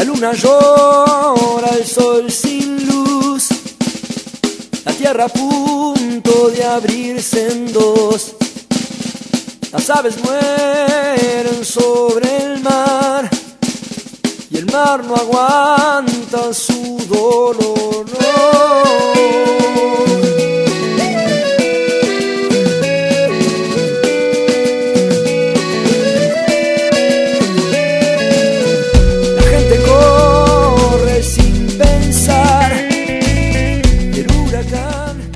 luna llora, el sol sin luz, la tierra a punto de abrirse en dos. Las aves mueren sobre el mar y el mar no aguanta su dolor, no.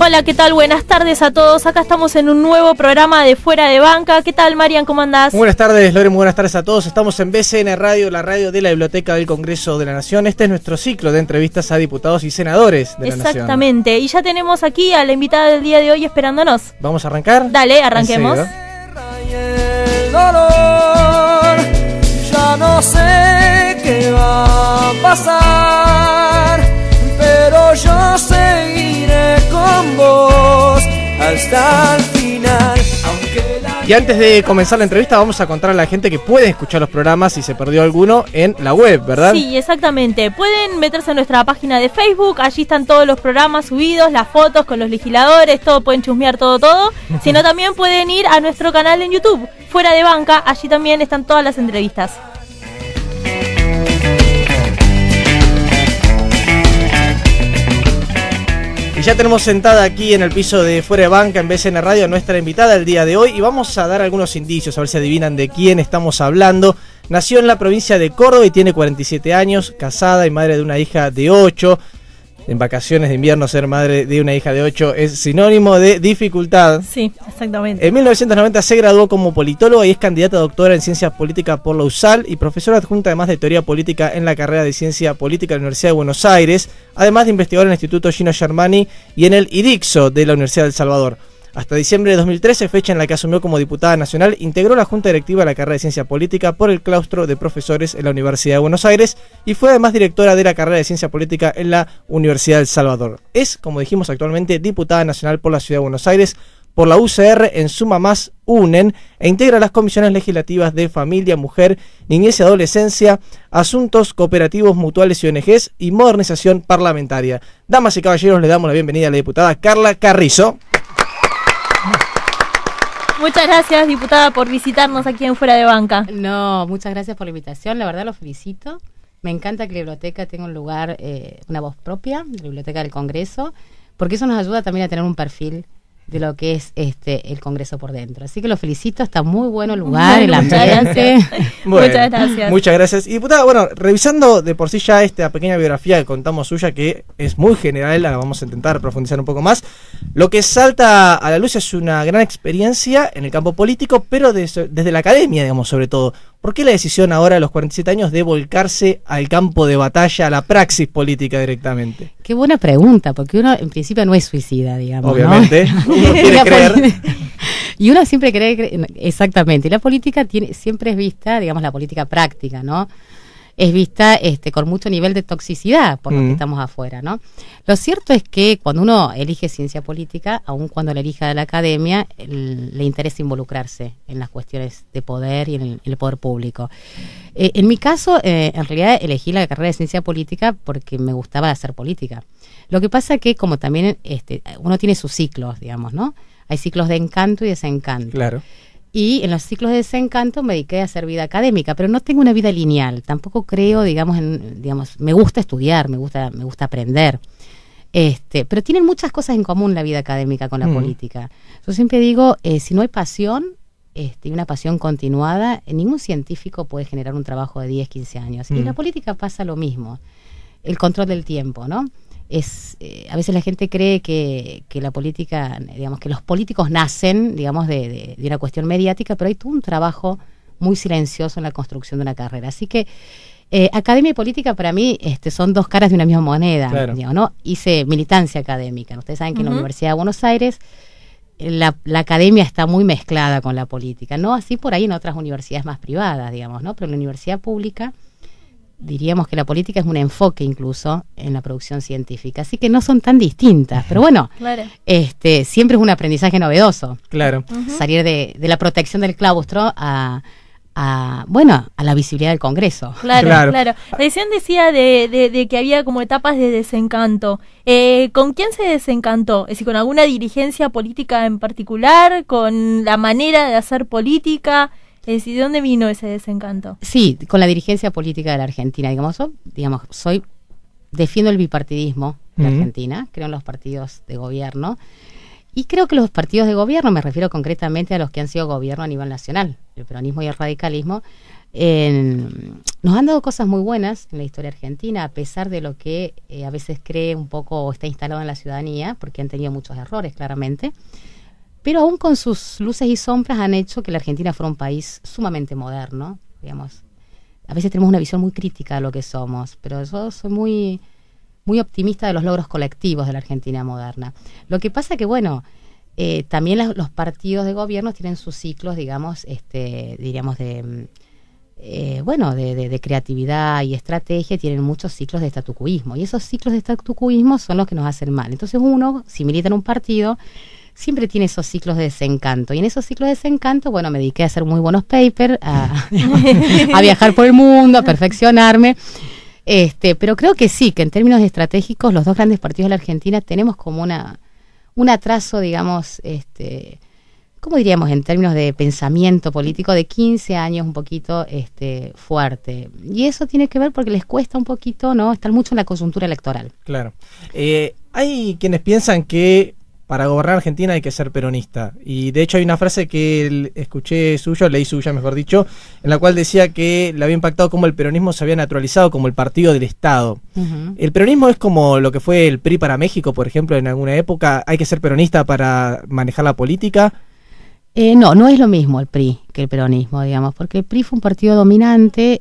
Hola, ¿qué tal? Buenas tardes a todos. Acá estamos en un nuevo programa de Fuera de Banca. ¿Qué tal, Marian? ¿Cómo andás? Buenas tardes, Lore. Muy buenas tardes a todos. Estamos en BCN Radio, la radio de la Biblioteca del Congreso de la Nación. Este es nuestro ciclo de entrevistas a diputados y senadores de la Nación. Exactamente. Y ya tenemos aquí a la invitada del día de hoy esperándonos. ¿Vamos a arrancar? Dale, arranquemos. Ya no sé qué va a pasar, pero yo seguiré con vos hasta el final. Y antes de comenzar la entrevista vamos a contar a la gente que puede escuchar los programas si se perdió alguno en la web, ¿verdad? Sí, exactamente. Pueden meterse en nuestra página de Facebook, allí están todos los programas subidos, las fotos con los legisladores, todo, pueden chusmear todo. Sino también pueden ir a nuestro canal en YouTube, Fuera de Banca, allí también están todas las entrevistas. Y ya tenemos sentada aquí en el piso de Fuera de Banca en BCN Radio a nuestra invitada el día de hoy y vamos a dar algunos indicios, a ver si adivinan de quién estamos hablando. Nació en la provincia de Córdoba y tiene 47 años, casada y madre de una hija de 8. En vacaciones de invierno ser madre de una hija de 8 es sinónimo de dificultad. Sí, exactamente. En 1990 se graduó como politóloga y es candidata a doctora en Ciencias Políticas por la USAL y profesora adjunta además de Teoría Política en la carrera de Ciencia Política de la Universidad de Buenos Aires, además de investigadora en el Instituto Gino Germani y en el IDICSO de la Universidad de El Salvador. Hasta diciembre de 2013, fecha en la que asumió como diputada nacional, integró la Junta Directiva de la carrera de Ciencia Política por el claustro de profesores en la Universidad de Buenos Aires y fue además directora de la carrera de Ciencia Política en la Universidad de El Salvador. Es, como dijimos actualmente, diputada nacional por la Ciudad de Buenos Aires, por la UCR en Suma Más UNEN e integra las comisiones legislativas de Familia, Mujer, Niñez y Adolescencia, Asuntos Cooperativos, Mutuales y ONGs y Modernización Parlamentaria. Damas y caballeros, le damos la bienvenida a la diputada Carla Carrizo. Muchas gracias, diputada, por visitarnos aquí en Fuera de Banca. No, muchas gracias por la invitación, la verdad lo felicito. Me encanta que la biblioteca tenga un lugar, una voz propia, la Biblioteca del Congreso, porque eso nos ayuda también a tener un perfil de lo que es el Congreso por dentro. Así que lo felicito, está muy bueno el lugar, el ambiente. Bueno, muchas gracias. Muchas gracias. Y diputada, bueno, revisando de por sí ya esta pequeña biografía que contamos suya, que es muy general, la vamos a intentar profundizar un poco más. Lo que salta a la luz es una gran experiencia en el campo político, pero desde la academia, digamos, sobre todo. ¿Por qué la decisión ahora a los 47 años de volcarse al campo de batalla, a la praxis política directamente? Qué buena pregunta, porque uno en principio no es suicida, digamos. Obviamente, ¿no? uno quiere creer. Y uno siempre cree, exactamente, y la política siempre es vista, digamos, la política práctica, ¿no? Es vista con mucho nivel de toxicidad por lo que estamos afuera, ¿no? Lo cierto es que cuando uno elige ciencia política, aun cuando la elija de la academia, le interesa involucrarse en las cuestiones de poder y en el poder público. En mi caso, en realidad elegí la carrera de ciencia política porque me gustaba hacer política. Lo que pasa que como también uno tiene sus ciclos, digamos, ¿no? Hay ciclos de encanto y desencanto. Claro. Y en los ciclos de desencanto me dediqué a hacer vida académica, pero no tengo una vida lineal. Tampoco creo, digamos, me gusta estudiar, me gusta aprender. Pero tienen muchas cosas en común la vida académica con la política. Yo siempre digo, si no hay pasión, y una pasión continuada, ningún científico puede generar un trabajo de 10, 15 años. Y en la política pasa lo mismo. El control del tiempo, ¿no? A veces la gente cree que la política, digamos, que los políticos nacen, digamos, de una cuestión mediática, pero hay todo un trabajo muy silencioso en la construcción de una carrera. Así que academia y política para mí son dos caras de una misma moneda, claro. Digamos, ¿no? Hice militancia académica. Ustedes saben que en la Universidad de Buenos Aires la academia está muy mezclada con la política, no así por ahí en otras universidades más privadas, digamos, ¿no? Pero en la universidad pública diríamos que la política es un enfoque incluso en la producción científica, así que no son tan distintas, pero bueno, claro. Siempre es un aprendizaje novedoso. Claro. Salir de la protección del claustro a a la visibilidad del Congreso. Claro. Recién decía de que había como etapas de desencanto. ¿Con quién se desencantó? Es decir, ¿con alguna dirigencia política en particular? ¿Con la manera de hacer política? Es decir, ¿de dónde vino ese desencanto? Sí, con la dirigencia política de la Argentina. Defiendo el bipartidismo de Argentina, creo en los partidos de gobierno. Y creo que los partidos de gobierno, me refiero concretamente a los que han sido gobierno a nivel nacional, el peronismo y el radicalismo, nos han dado cosas muy buenas en la historia argentina, a pesar de lo que a veces cree un poco o está instalado en la ciudadanía, porque han tenido muchos errores, claramente. Pero aún con sus luces y sombras han hecho que la Argentina fuera un país sumamente moderno, digamos. A veces tenemos una visión muy crítica de lo que somos, pero yo soy muy optimista de los logros colectivos de la Argentina moderna. Lo que pasa que, también los partidos de gobierno tienen sus ciclos, digamos, diríamos de creatividad y estrategia, tienen muchos ciclos de estatucuismo, y esos ciclos de estatucuismo son los que nos hacen mal. Entonces uno, si milita en un partido, siempre tiene esos ciclos de desencanto, y en esos ciclos de desencanto, me dediqué a hacer muy buenos papers, a viajar por el mundo, a perfeccionarme. Pero creo que sí, que en términos estratégicos los dos grandes partidos de la Argentina tenemos como un atraso, digamos, ¿cómo diríamos en términos de pensamiento político? De 15 años un poquito fuerte. Y eso tiene que ver porque les cuesta un poquito, ¿no? Estar mucho en la coyuntura electoral. Claro. Hay quienes piensan que para gobernar Argentina hay que ser peronista. Y de hecho hay una frase que leí suya, mejor dicho, en la cual decía que le había impactado cómo el peronismo se había naturalizado como el partido del Estado. Uh-huh. ¿El peronismo es como lo que fue el PRI para México, por ejemplo, en alguna época? ¿Hay que ser peronista para manejar la política? No es lo mismo el PRI que el peronismo, digamos, porque el PRI fue un partido dominante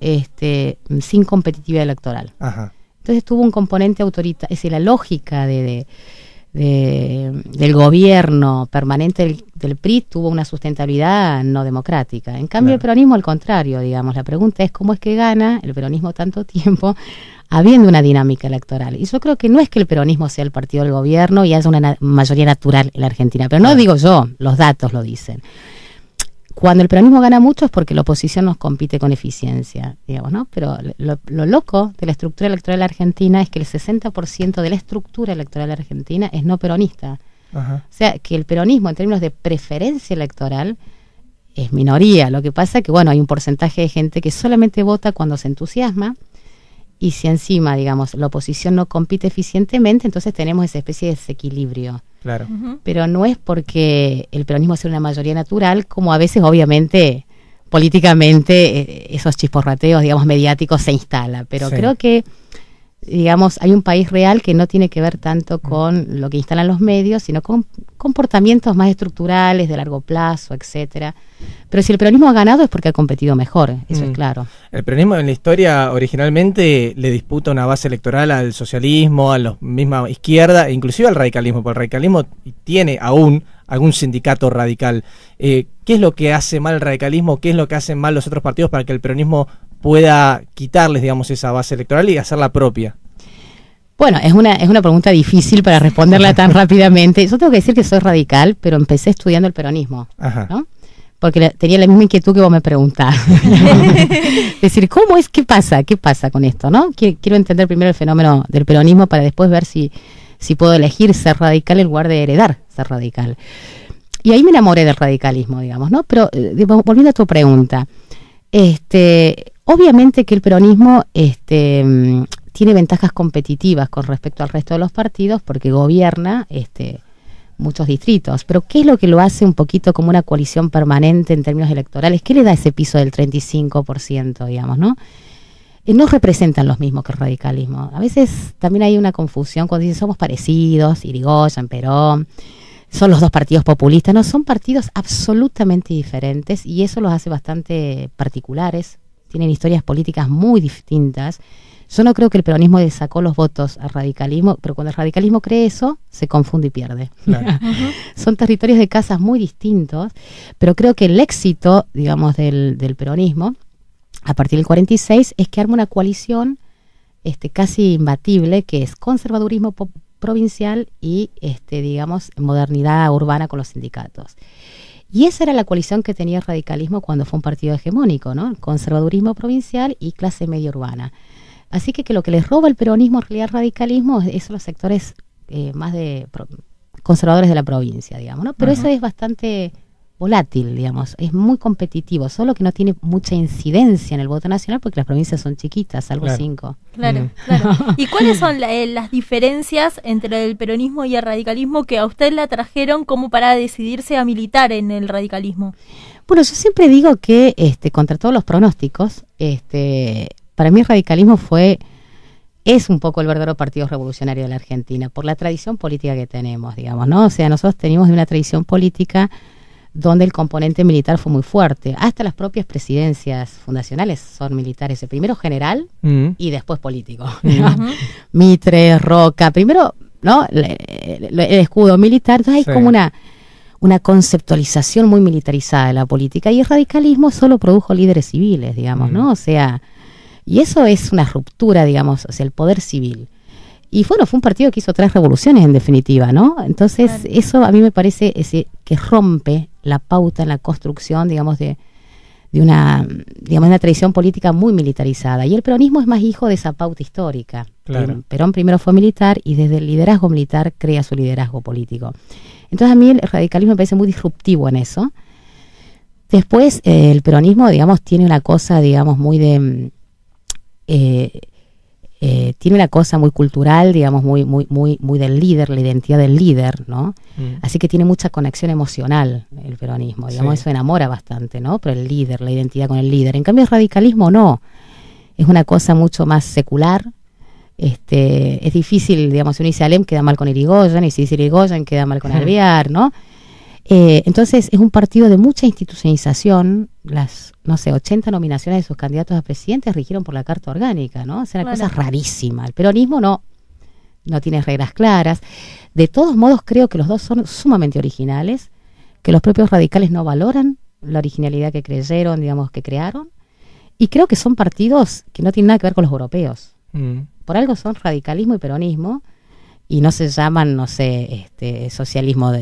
sin competitividad electoral. Ajá. Entonces tuvo un componente autoritario, es decir, la lógica del gobierno permanente del PRI tuvo una sustentabilidad no democrática. En cambio, el peronismo, al contrario, digamos, la pregunta es cómo es que gana el peronismo tanto tiempo habiendo una dinámica electoral. Y yo creo que no es que el peronismo sea el partido del gobierno y haya una mayoría natural en la Argentina, pero no digo yo, los datos lo dicen. Cuando el peronismo gana mucho es porque la oposición nos compite con eficiencia, digamos, ¿no? Pero lo loco de la estructura electoral de la Argentina es que el 60% de la estructura electoral de la Argentina es no peronista. Ajá. O sea, que el peronismo en términos de preferencia electoral es minoría. Lo que pasa es que, hay un porcentaje de gente que solamente vota cuando se entusiasma, y si encima, digamos, la oposición no compite eficientemente, entonces tenemos esa especie de desequilibrio. Claro. Uh-huh. Pero no es porque el peronismo sea una mayoría natural, como a veces, obviamente, políticamente, esos chisporrateos, digamos, mediáticos se instala. Pero creo que, digamos, hay un país real que no tiene que ver tanto con lo que instalan los medios, sino con comportamientos más estructurales, de largo plazo, etcétera. Pero si el peronismo ha ganado es porque ha competido mejor, eso es claro. El peronismo en la historia originalmente le disputa una base electoral al socialismo, a la misma izquierda, e inclusive al radicalismo, porque el radicalismo tiene aún algún sindicato radical. ¿Qué es lo que hace mal el radicalismo? ¿Qué es lo que hacen mal los otros partidos para que el peronismo pueda quitarles, digamos, esa base electoral y hacerla propia? Bueno, es una pregunta difícil para responderla tan rápidamente. Yo tengo que decir que soy radical, pero empecé estudiando el peronismo, ¿no? Porque tenía la misma inquietud que vos me preguntás. Es decir, ¿cómo es? ¿Qué pasa? ¿Qué pasa con esto, no? Quiero entender primero el fenómeno del peronismo para después ver si puedo elegir ser radical en lugar de heredar ser radical. Y ahí me enamoré del radicalismo, digamos, ¿no? Pero volviendo a tu pregunta, obviamente que el peronismo tiene ventajas competitivas con respecto al resto de los partidos porque gobierna muchos distritos, pero ¿qué es lo que lo hace un poquito como una coalición permanente en términos electorales? ¿Qué le da ese piso del 35%, digamos, no? No representan los mismos que el radicalismo. A veces también hay una confusión cuando dicen somos parecidos, Irigoyen, Perón, son los dos partidos populistas. No, son partidos absolutamente diferentes y eso los hace bastante particulares, tienen historias políticas muy distintas. Yo no creo que el peronismo le sacó los votos al radicalismo, pero cuando el radicalismo cree eso, se confunde y pierde. Claro. Son territorios de casas muy distintos, pero creo que el éxito, digamos, del peronismo, a partir del 46, es que arma una coalición casi imbatible, que es conservadurismo provincial y, digamos, modernidad urbana con los sindicatos. Y esa era la coalición que tenía el radicalismo cuando fue un partido hegemónico, ¿no? El conservadurismo provincial y clase media urbana. Así que lo que les roba el peronismo en realidad al radicalismo es los sectores más conservadores de la provincia, digamos, ¿no? Pero eso es bastante volátil, digamos, es muy competitivo, solo que no tiene mucha incidencia en el voto nacional porque las provincias son chiquitas, salvo 5. Claro. ¿Y cuáles son las diferencias entre el peronismo y el radicalismo que a usted la trajeron como para decidirse a militar en el radicalismo? Bueno, yo siempre digo que contra todos los pronósticos, para mí el radicalismo es un poco el verdadero partido revolucionario de la Argentina, por la tradición política que tenemos, digamos, ¿no? O sea, nosotros tenemos una tradición política donde el componente militar fue muy fuerte. Hasta las propias presidencias fundacionales son militares, primero general y después político. Mitre, Roca, primero, ¿no? El escudo militar, entonces hay como una conceptualización muy militarizada de la política, y el radicalismo solo produjo líderes civiles, digamos, ¿no? O sea, y eso es una ruptura, digamos, o sea, el poder civil. Y bueno, fue un partido que hizo 3 revoluciones en definitiva, ¿no? Entonces, eso a mí me parece que rompe la pauta en la construcción, digamos, de una tradición política muy militarizada. Y el peronismo es más hijo de esa pauta histórica. Claro. Perón primero fue militar y desde el liderazgo militar crea su liderazgo político. Entonces, a mí el radicalismo me parece muy disruptivo en eso. Después, el peronismo, digamos, tiene una cosa, digamos, muy de... tiene una cosa muy cultural, digamos, muy del líder, la identidad del líder, ¿no? Así que tiene mucha conexión emocional el peronismo, digamos, eso enamora bastante, ¿no? Pero el líder, la identidad con el líder. En cambio el radicalismo no, es una cosa mucho más secular. Es difícil, digamos, si uno dice Alem queda mal con Irigoyen, y si dice Irigoyen queda mal con Alvear, ¿no? Entonces es un partido de mucha institucionalización. Las, 80 nominaciones de sus candidatos a presidente rigieron por la Carta Orgánica, ¿no? Es una cosa rarísima. El peronismo no tiene reglas claras. De todos modos, creo que los dos son sumamente originales, que los propios radicales no valoran la originalidad que creyeron, digamos, que crearon, y creo que son partidos que no tienen nada que ver con los europeos. Por algo son radicalismo y peronismo, y no se llaman, socialismo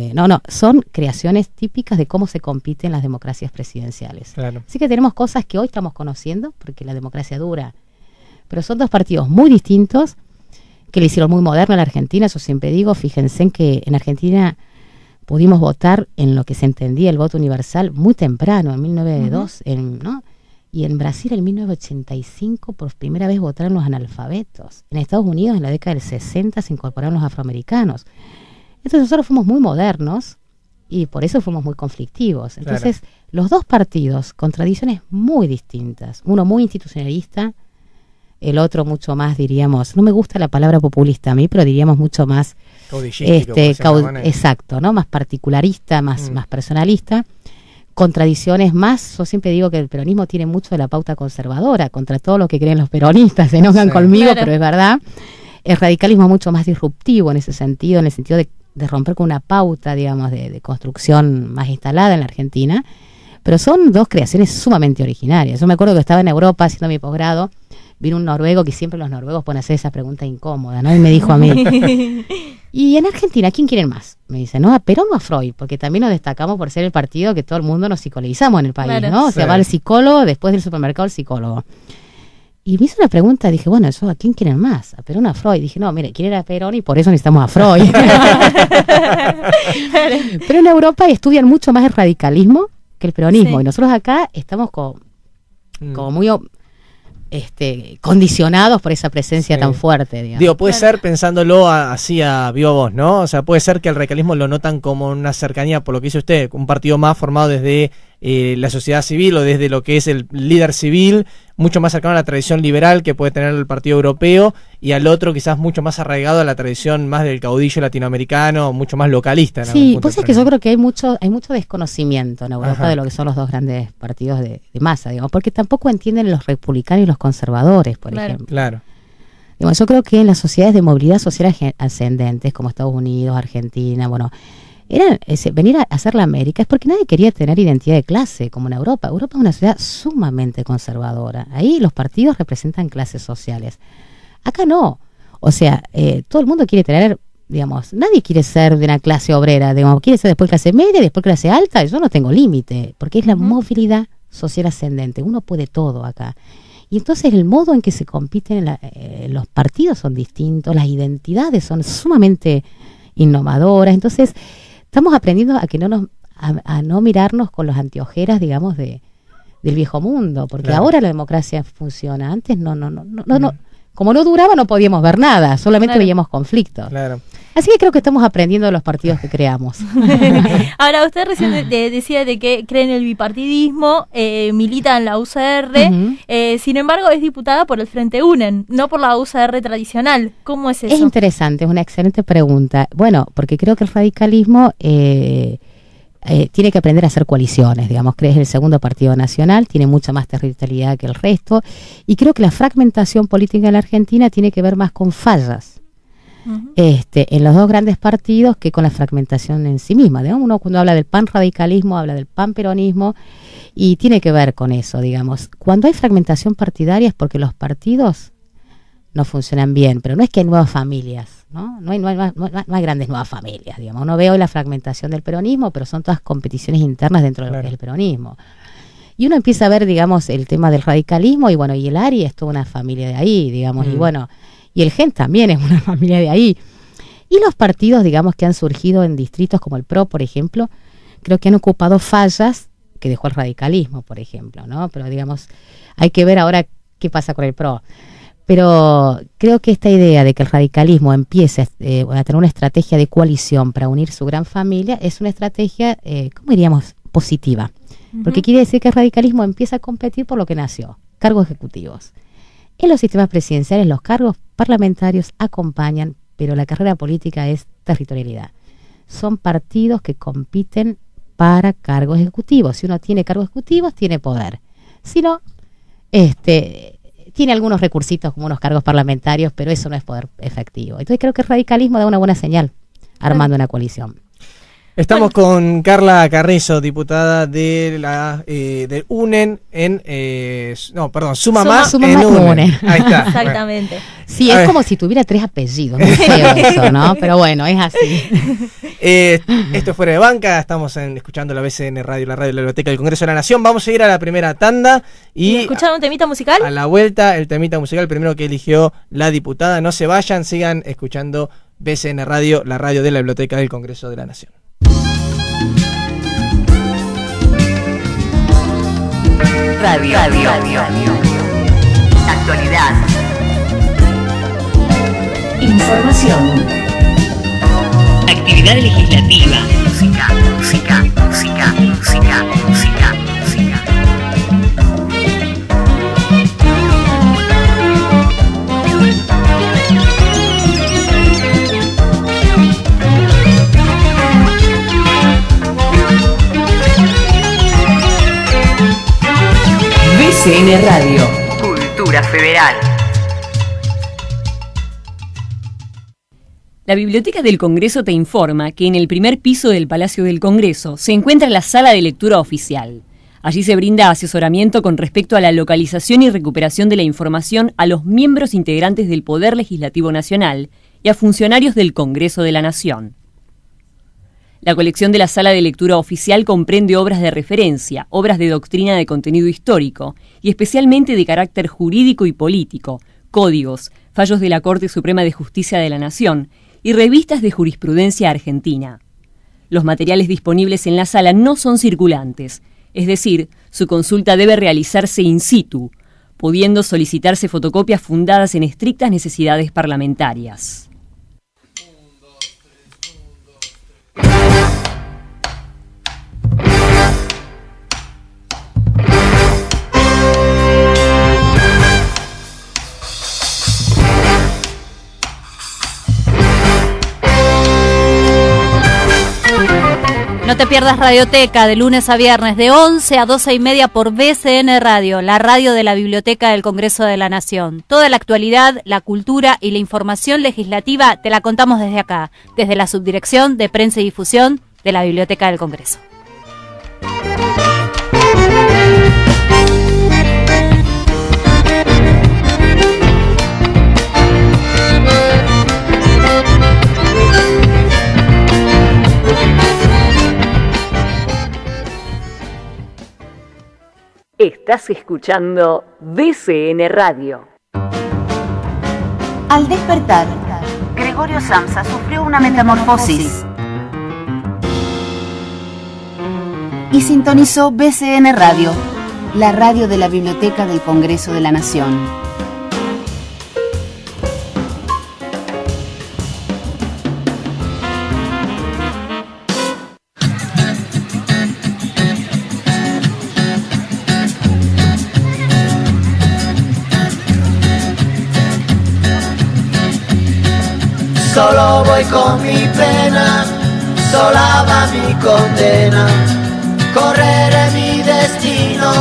son creaciones típicas de cómo se compite en las democracias presidenciales. Claro. Así que tenemos cosas que hoy estamos conociendo, porque la democracia dura, pero son dos partidos muy distintos, que le hicieron muy moderno a la Argentina. Yo siempre digo, fíjense en que en Argentina pudimos votar en lo que se entendía el voto universal muy temprano, en 1902, ¿no? Y en Brasil en 1985 por primera vez votaron los analfabetos. En Estados Unidos en la década del 60 se incorporaron los afroamericanos. Entonces nosotros fuimos muy modernos y por eso fuimos muy conflictivos. Entonces los dos partidos con tradiciones muy distintas, uno muy institucionalista, el otro mucho más, diríamos, no me gusta la palabra populista a mí, pero diríamos mucho más exacto, ¿no? Más particularista, más personalista, con tradiciones más. Yo siempre digo que el peronismo tiene mucho de la pauta conservadora, contra todo lo que creen los peronistas, se enojan conmigo, pero es verdad. El radicalismo es mucho más disruptivo en ese sentido, en el sentido de romper con una pauta, digamos, de construcción más instalada en la Argentina, pero son dos creaciones sumamente originarias. Yo me acuerdo que estaba en Europa haciendo mi posgrado, vino un noruego, que siempre los noruegos pueden hacer esa pregunta incómoda, ¿no? Y me dijo a mí, ¿y en Argentina quién quieren más? Me dice, ¿no? ¿A Perón o a Freud? Porque también nos destacamos por ser el partido que todo el mundo nos psicologizamos en el país, ¿no? O sea, va el psicólogo, después del supermercado el psicólogo. Y me hizo una pregunta, dije, bueno, ¿a quién quieren más? ¿A Perón o a Freud? Dije, no, mire, quieren a Perón y por eso necesitamos a Freud. Pero en Europa estudian mucho más el radicalismo que el peronismo, y nosotros acá estamos como muy... condicionados por esa presencia tan fuerte, digamos. Digo, puede ser, pensándolo así a viva voz, ¿no? O sea, puede ser que el radicalismo lo notan como una cercanía, por lo que dice usted, un partido más formado desde la sociedad civil o desde lo que es el líder civil, mucho más cercano a la tradición liberal que puede tener el Partido Europeo, y al otro quizás mucho más arraigado a la tradición más del caudillo latinoamericano, mucho más localista. Sí, pues es que yo creo que hay mucho desconocimiento en Europa de lo que son los dos grandes partidos de masa, digamos, porque tampoco entienden los republicanos y los conservadores, por ejemplo. Claro. Digamos, yo creo que en las sociedades de movilidad social ascendentes, como Estados Unidos, Argentina, venir a hacer la América es porque nadie quería tener identidad de clase, como en Europa. Europa es una sociedad sumamente conservadora. Ahí los partidos representan clases sociales. Acá no. O sea, todo el mundo quiere tener digamos, nadie quiere ser de una clase obrera, digamos, quiere ser después clase media, después clase alta, yo no tengo límite, porque es la movilidad social ascendente, uno puede todo acá. Y entonces el modo en que se compiten los partidos son distintos, las identidades son sumamente innovadoras, entonces estamos aprendiendo a que a no mirarnos con los anteojeras, digamos, del viejo mundo, porque ahora la democracia funciona, antes no, como no duraba no podíamos ver nada, solamente veíamos conflictos. Claro. Así que creo que estamos aprendiendo de los partidos que creamos. Ahora, usted recién decía de que cree en el bipartidismo, milita en la UCR, sin embargo es diputada por el Frente UNEN, no por la UCR tradicional. ¿Cómo es eso? Es interesante, es una excelente pregunta. Bueno, porque creo que el radicalismo tiene que aprender a hacer coaliciones, digamos, que es el segundo partido nacional, tiene mucha más territorialidad que el resto, y creo que la fragmentación política en la Argentina tiene que ver más con fallas en los dos grandes partidos que con la fragmentación en sí misma. Digamos, uno cuando habla del panradicalismo habla del panperonismo y tiene que ver con eso, digamos. Cuando hay fragmentación partidaria es porque los partidos no funcionan bien, pero no es que hay nuevas familias, ¿no? No hay grandes nuevas familias, digamos. Uno ve hoy la fragmentación del peronismo, pero son todas competiciones internas dentro de lo que es el peronismo. Y uno empieza a ver, digamos, el tema del radicalismo y bueno, y el ARI es toda una familia de ahí, digamos, y bueno, y el GEN también es una familia de ahí. Y los partidos, digamos, que han surgido en distritos como el PRO, por ejemplo, creo que han ocupado fallas que dejó el radicalismo, por ejemplo, ¿no? Pero, digamos, hay que ver ahora qué pasa con el PRO. Pero creo que esta idea de que el radicalismo empiece a tener una estrategia de coalición para unir su gran familia es una estrategia, ¿cómo diríamos?, positiva. Porque quiere decir que el radicalismo empieza a competir por lo que nació, cargos ejecutivos. En los sistemas presidenciales los cargos parlamentarios acompañan, pero la carrera política es territorialidad. Son partidos que compiten para cargos ejecutivos. Si uno tiene cargos ejecutivos, tiene poder. Si no, tiene algunos recursitos como unos cargos parlamentarios, pero eso no es poder efectivo. Entonces creo que el radicalismo da una buena señal armando una coalición. Estamos con Carla Carrizo, diputada de la del UNEN Suma Más en UNEN. Ahí está. Exactamente. Sí, es como si tuviera 3 apellidos, muy feo eso, ¿no? Pero bueno, es así. Esto es Fuera de Banca, estamos escuchando la BCN Radio, la radio de la Biblioteca del Congreso de la Nación. Vamos a ir a la primera tanda y ¿escuchar un temita musical? A la vuelta, el temita musical, primero que eligió la diputada. No se vayan, sigan escuchando BCN Radio, la radio de la Biblioteca del Congreso de la Nación. Radio. Actualidad. Información. Actividad legislativa. Música. BCN Radio. Cultura Federal. La Biblioteca del Congreso te informa que en el primer piso del Palacio del Congreso se encuentra la sala de lectura oficial. Allí se brinda asesoramiento con respecto a la localización y recuperación de la información a los miembros integrantes del Poder Legislativo Nacional y a funcionarios del Congreso de la Nación. La colección de la sala de lectura oficial comprende obras de referencia, obras de doctrina de contenido histórico y especialmente de carácter jurídico y político, códigos, fallos de la Corte Suprema de Justicia de la Nación y revistas de jurisprudencia argentina. Los materiales disponibles en la sala no son circulantes, es decir, su consulta debe realizarse in situ, pudiendo solicitarse fotocopias fundadas en estrictas necesidades parlamentarias. No te pierdas Radioteca de lunes a viernes de 11 a 12 y media por BCN Radio, la radio de la Biblioteca del Congreso de la Nación. Toda la actualidad, la cultura y la información legislativa te la contamos desde acá, desde la Subdirección de Prensa y Difusión de la Biblioteca del Congreso. Estás escuchando BCN Radio. Al despertar, Gregorio Samsa sufrió una metamorfosis y sintonizó BCN Radio, la radio de la Biblioteca del Congreso de la Nación. Solo voy con mi pena, sola va mi condena. Correré mi destino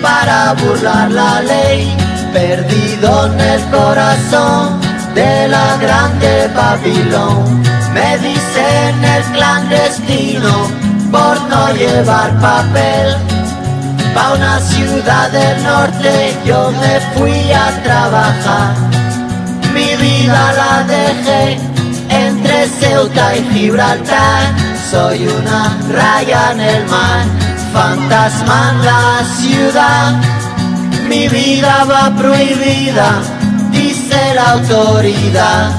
para burlar la ley, perdido en el corazón de la grande Babilón. Me dicen el clandestino por no llevar papel. Pa' una ciudad del norte yo me fui a trabajar. Mi vida la dejé entre Ceuta y Gibraltar. Soy una raya en el mar, fantasma en la ciudad. Mi vida va prohibida, dice la autoridad.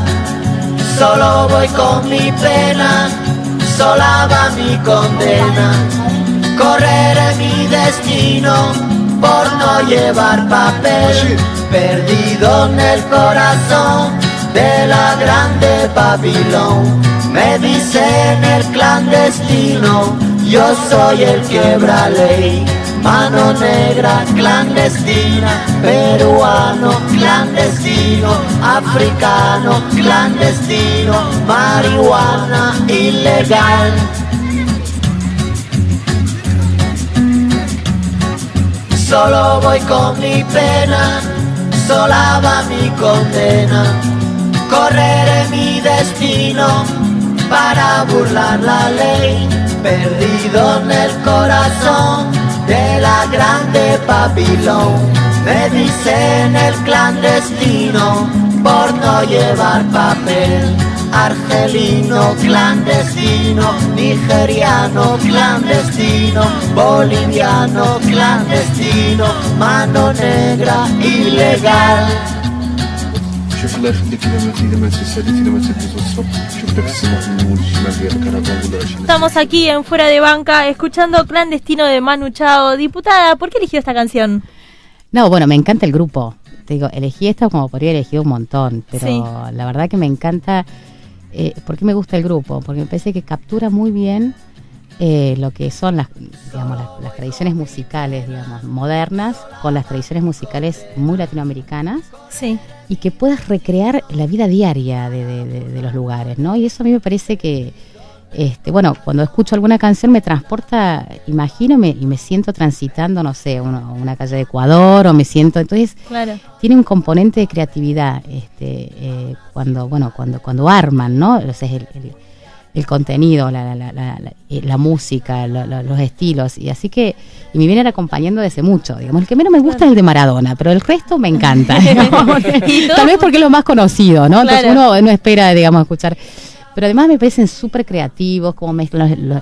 Solo voy con mi pena, sola va mi condena. Correré mi destino por no llevar papel, perdido en el corazón de la grande Babilón. Me dicen el clandestino, yo soy el quebra ley. Mano negra clandestina, peruano clandestino, africano clandestino, marihuana ilegal. Solo voy con mi pena, sola va mi condena. Correré mi destino para burlar la ley, perdido en el corazón de la grande Babilón. Me dicen el clandestino por no llevar papel. Argelino clandestino, nigeriano clandestino, boliviano clandestino, mano negra ilegal. Estamos aquí en Fuera de Banca escuchando Clandestino de Manu Chao. Diputada, ¿por qué eligió esta canción? No, bueno, me encanta el grupo. Te digo, elegí esta como podría haber elegido un montón, pero sí, la verdad que me encanta. ¿Por qué me gusta el grupo? Porque me parece que captura muy bien lo que son las tradiciones musicales, digamos, modernas, con las tradiciones musicales muy latinoamericanas. Sí. Y que puedas recrear la vida diaria de los lugares, ¿no? Y eso a mí me parece que, bueno, cuando escucho alguna canción me transporta, imagino, y me siento transitando, no sé, una calle de Ecuador, o me siento, entonces, claro, tiene un componente de creatividad, cuando arman, ¿no? Entonces el contenido, la música, los estilos, y así que, y me vienen acompañando desde mucho, digamos. El que menos me gusta es el de Maradona, pero el resto me encanta, digamos, tal vez porque es lo más conocido, ¿no? Entonces uno no espera, digamos, escuchar, pero además me parecen súper creativos, como mezclan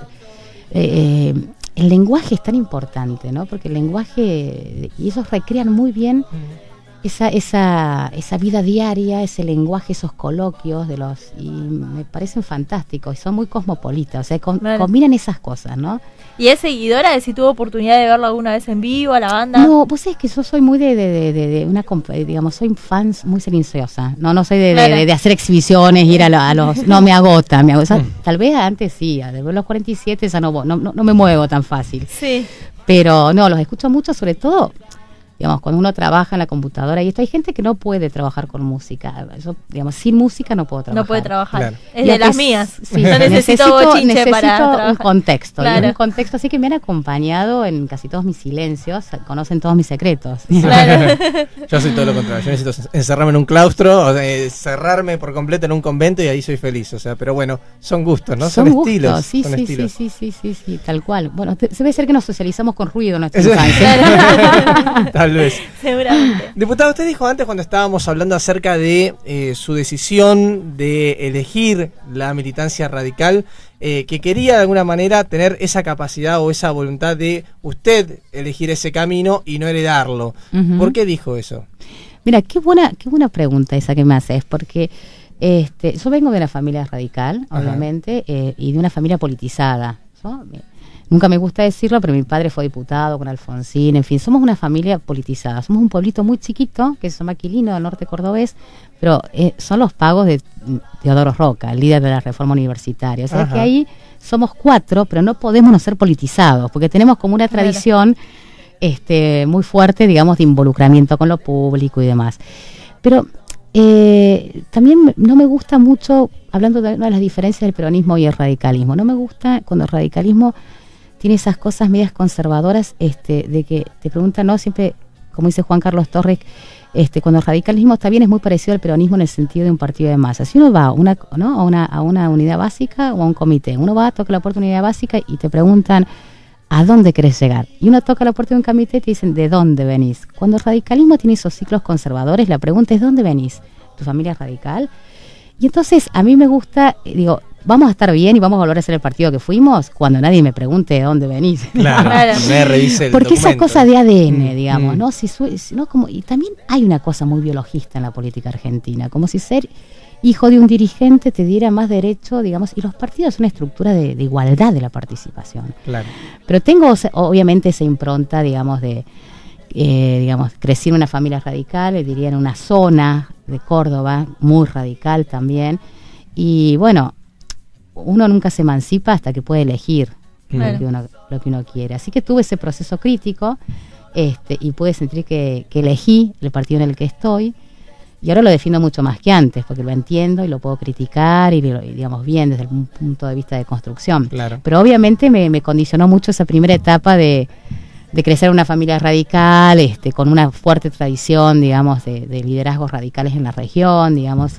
el lenguaje es tan importante, ¿no? Porque el lenguaje, y esos recrean muy bien esa vida diaria, ese lenguaje, esos coloquios y me parecen fantásticos, y son muy cosmopolitas, o sea, combinan esas cosas, ¿no? ¿Y es seguidora de si tuvo oportunidad de verlo alguna vez en vivo a la banda? No, vos sabés que yo soy muy de una, digamos, soy fan muy silenciosa, no soy de hacer exhibiciones, ir a los, no, me agota, o sea, tal vez antes sí, de ver los 47 ya no me muevo tan fácil. Sí. Pero no, los escucho mucho, sobre todo, digamos, cuando uno trabaja en la computadora, y esto hay gente que no puede trabajar con música. Yo, digamos, sin música no puedo trabajar. No puede trabajar. Claro. Es de las mías. Sí, yo necesito bochinche para trabajar. Un contexto. Claro. Y un contexto así que me han acompañado en casi todos mis silencios, conocen todos mis secretos. Claro. Yo soy todo lo contrario. Yo necesito encerrarme en un claustro, o sea, cerrarme por completo en un convento y ahí soy feliz. O sea, pero bueno, son gustos, ¿no? Son estilos. Sí, son estilos. Sí, tal cual. Bueno, debe ser que nos socializamos con ruido en nuestra infancia. Está Tal vez. Seguramente. Diputado, usted dijo antes cuando estábamos hablando acerca de su decisión de elegir la militancia radical, que quería de alguna manera tener esa capacidad o esa voluntad de usted elegir ese camino y no heredarlo. ¿Por qué dijo eso? Mira, qué buena pregunta esa que me haces, porque yo vengo de una familia radical, obviamente, y de una familia politizada. Nunca me gusta decirlo, pero mi padre fue diputado con Alfonsín, en fin, somos una familia politizada. Somos un pueblito muy chiquito, que se llama Quilino, del norte cordobés, pero son los pagos de Teodoro Roca, el líder de la reforma universitaria. O sea que ahí somos 4, pero no podemos no ser politizados, porque tenemos como una tradición muy fuerte, digamos, de involucramiento con lo público y demás. Pero también no me gusta mucho, hablando de una de las diferencias del peronismo y el radicalismo, no me gusta cuando el radicalismo tiene esas cosas medias conservadoras, de que te preguntan, ¿no? Siempre, como dice Juan Carlos Torres, cuando el radicalismo está bien, es muy parecido al peronismo en el sentido de un partido de masa. Si uno va a una unidad básica o a un comité, uno va, toca la puerta de una unidad básica y te preguntan ¿a dónde querés llegar? Y uno toca la puerta de un comité y te dicen ¿de dónde venís? Cuando el radicalismo tiene esos ciclos conservadores, la pregunta es ¿dónde venís? ¿Tu familia es radical? Y entonces a mí me gusta, digo, vamos a estar bien y vamos a volver a ser el partido que fuimos cuando nadie me pregunte de dónde venís. Claro, me revise el porque documento. esa cosa de ADN, digamos, ¿no? Y también hay una cosa muy biologista en la política argentina, como si ser hijo de un dirigente te diera más derecho, digamos, y los partidos son una estructura de igualdad de la participación. Claro. Pero tengo obviamente esa impronta, digamos, crecí en una familia radical, diría en una zona de Córdoba, muy radical también, y bueno, uno nunca se emancipa hasta que puede elegir lo que uno quiere. Así que tuve ese proceso crítico, y pude sentir que elegí el partido en el que estoy, y ahora lo defiendo mucho más que antes, porque lo entiendo y lo puedo criticar, y digamos bien desde el punto de vista de construcción. Claro. Pero obviamente me condicionó mucho esa primera etapa de crecer en una familia radical, con una fuerte tradición, digamos, de liderazgos radicales en la región, digamos,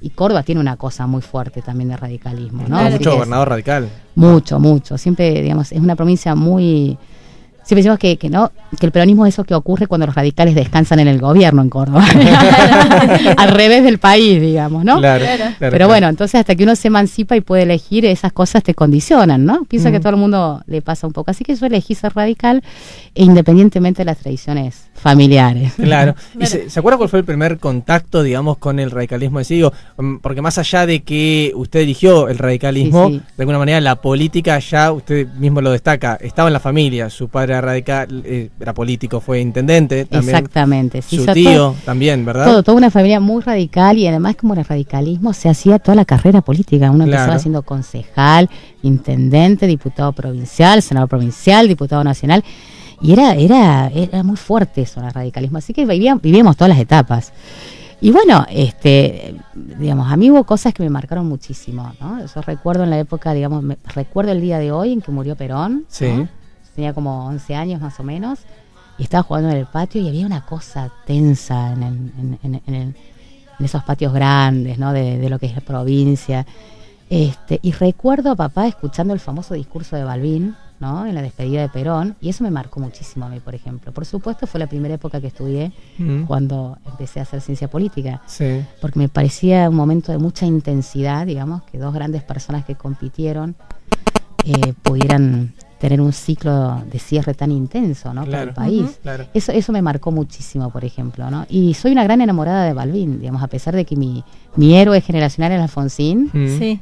y Córdoba tiene una cosa muy fuerte también de radicalismo, ¿no? Claro. Mucho gobernador radical. Mucho. Siempre, digamos, es una provincia muy... Siempre decimos que el peronismo es eso que ocurre cuando los radicales descansan en el gobierno en Córdoba. Al revés del país, digamos, ¿no? Claro. Pero bueno, entonces hasta que uno se emancipa y puede elegir, esas cosas te condicionan, ¿no? Pienso que a todo el mundo le pasa un poco. Así que yo elegí ser radical independientemente de las tradiciones familiares. Claro. ¿Y se acuerda cuál fue el primer contacto, digamos, con el radicalismo en sí? Digo, porque más allá de que usted eligió el radicalismo, sí. de alguna manera la política ya, usted mismo lo destaca, estaba en la familia, su padre era radical, era político, fue intendente también. Exactamente. Sí, su tío también, ¿verdad? Toda una familia muy radical, y además como el radicalismo se hacía toda la carrera política. Uno empezaba siendo concejal, intendente, diputado provincial, senador provincial, diputado nacional. Y era muy fuerte eso, el radicalismo. Así que vivíamos todas las etapas. Y bueno, digamos, a mí hubo cosas que me marcaron muchísimo, ¿no? Yo recuerdo en la época, digamos, recuerdo el día de hoy en que murió Perón. Sí. ¿no? Tenía como 11 años más o menos, y estaba jugando en el patio y había una cosa tensa en esos patios grandes, ¿no? De lo que es la provincia. Y recuerdo a papá escuchando el famoso discurso de Balbín, ¿no? En la despedida de Perón, y eso me marcó muchísimo a mí, por ejemplo. Por supuesto, fue la primera época que estudié cuando empecé a hacer ciencia política, porque me parecía un momento de mucha intensidad, digamos, que dos grandes personas que compitieron pudieran tener un ciclo de cierre tan intenso, ¿no? Para el país. Claro. Eso me marcó muchísimo, por ejemplo, ¿no? Y soy una gran enamorada de Balbín, digamos, a pesar de que mi héroe generacional es Alfonsín. Sí.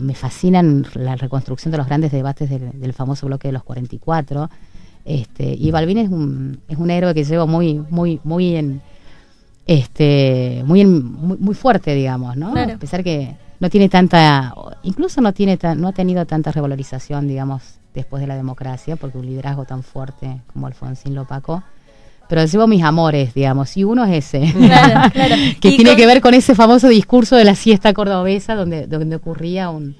Me fascinan la reconstrucción de los grandes debates del famoso bloque de los 44. Y Balbín es un héroe que llevo muy fuerte, digamos, ¿no? Claro. A pesar que no tiene incluso no ha tenido tanta revalorización, digamos, después de la democracia, porque un liderazgo tan fuerte como Alfonsín lo opacó. Pero llevo mis amores, digamos, y uno es ese, Claro. que tiene que ver con ese famoso discurso de la siesta cordobesa, donde ocurría un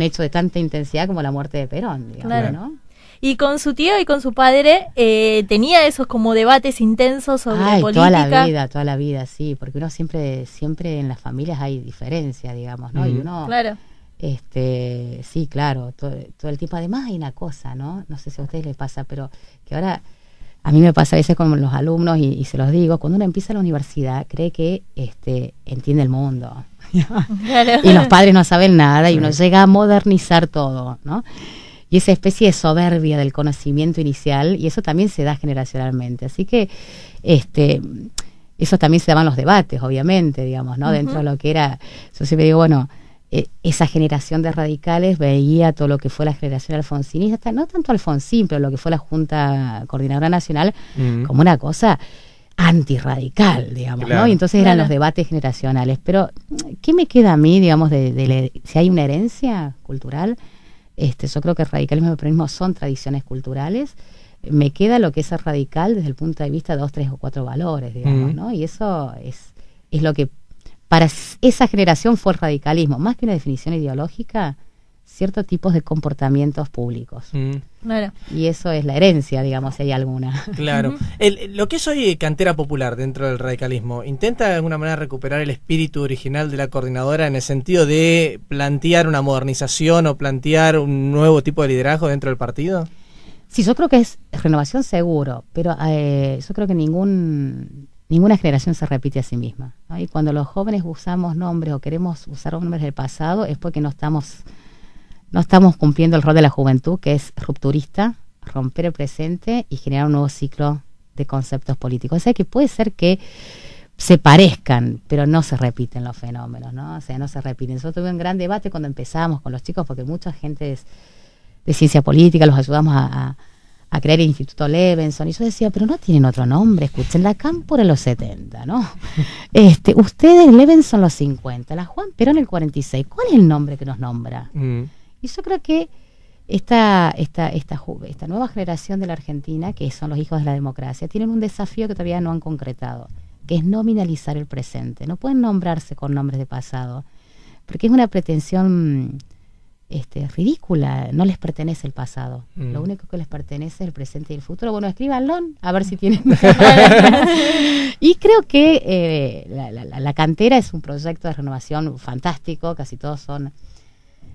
hecho de tanta intensidad como la muerte de Perón, digamos, Claro. ¿no? Y con su tío y con su padre tenía esos como debates intensos sobre política. Toda la vida, sí, porque uno siempre en las familias hay diferencia, digamos, ¿no? Y uno Claro. Sí, claro, todo el tiempo. Además hay una cosa, ¿no? No sé si a ustedes les pasa, pero que ahora a mí me pasa a veces con los alumnos y se los digo, cuando uno empieza la universidad cree que entiende el mundo. Claro. Y los padres no saben nada y uno llega a modernizar todo, ¿no? Y esa especie de soberbia del conocimiento inicial, y eso también se da generacionalmente. Así que eso también se daban los debates, obviamente, digamos, ¿no? Dentro de lo que era, yo siempre digo, bueno, esa generación de radicales veía todo lo que fue la generación alfonsinista, no tanto Alfonsín, pero lo que fue la Junta Coordinadora Nacional, como una cosa antirradical, digamos, claro, ¿no? Y entonces eran los debates generacionales. Pero, ¿qué me queda a mí, digamos, si hay una herencia cultural? Yo creo que el radicalismo y el peronismo son tradiciones culturales. Me queda lo que es ser radical desde el punto de vista de 2, 3 o 4 valores, digamos, ¿no? Y eso es lo que para esa generación fue el radicalismo, más que una definición ideológica, ciertos tipos de comportamientos públicos. Claro. Y eso es la herencia, digamos, si hay alguna. Claro. Lo que es hoy cantera popular dentro del radicalismo, ¿intenta de alguna manera recuperar el espíritu original de la coordinadora en el sentido de plantear una modernización o plantear un nuevo tipo de liderazgo dentro del partido? Sí, yo creo que es renovación seguro, pero yo creo que ninguna generación se repite a sí misma, ¿no? Y cuando los jóvenes usamos nombres o queremos usar nombres del pasado es porque no estamos cumpliendo el rol de la juventud, que es rupturista, romper el presente y generar un nuevo ciclo de conceptos políticos. O sea que puede ser que se parezcan, pero no se repiten los fenómenos, ¿no? O sea, no se repiten. Nosotros tuvimos un gran debate cuando empezamos con los chicos, porque mucha gente de ciencia política los ayudamos a crear el Instituto Levenson, y yo decía, pero no tienen otro nombre, escuchen, la Cámpora en los 70, ¿no? Ustedes Levenson los 50, la Juan Perón el 46, ¿cuál es el nombre que nos nombra? Y yo creo que esta nueva generación de la Argentina, que son los hijos de la democracia, tienen un desafío que todavía no han concretado, que es nominalizar el presente. No pueden nombrarse con nombres de pasado, porque es una pretensión ridícula. No les pertenece el pasado. Lo único que les pertenece es el presente y el futuro. Bueno, escríbanlo, a ver si tienen. Y creo que la cantera es un proyecto de renovación fantástico. Casi todos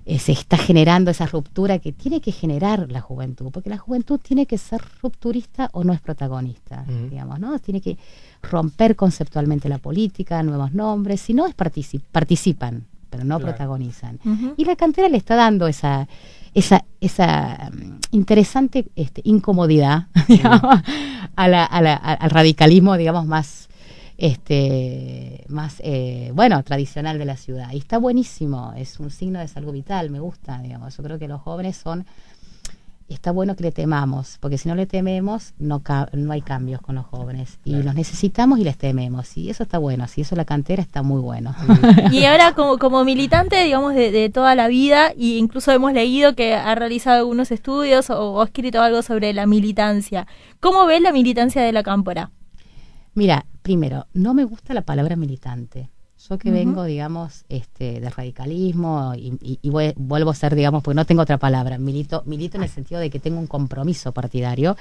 se está generando esa ruptura que tiene que generar la juventud, porque la juventud tiene que ser rupturista o no es protagonista, digamos, ¿no? Tiene que romper conceptualmente la política, nuevos nombres, si no es participan, pero no protagonizan. Y la cantera le está dando esa interesante incomodidad, digamos, al radicalismo, digamos, más tradicional de la ciudad. Y está buenísimo, es un signo de salud vital, me gusta, digamos. Yo creo que los jóvenes está bueno que le temamos, porque si no le tememos, no hay cambios con los jóvenes. Y los necesitamos y les tememos. Y eso está bueno, si eso la cantera está muy bueno. Y ahora como militante, digamos, de toda la vida, e incluso hemos leído que ha realizado algunos estudios o ha escrito algo sobre la militancia. ¿Cómo ves la militancia de la Cámpora? Mira, primero, no me gusta la palabra militante. Yo que vengo, digamos, de radicalismo y vuelvo a ser, digamos, porque no tengo otra palabra, milito en el sentido de que tengo un compromiso partidario.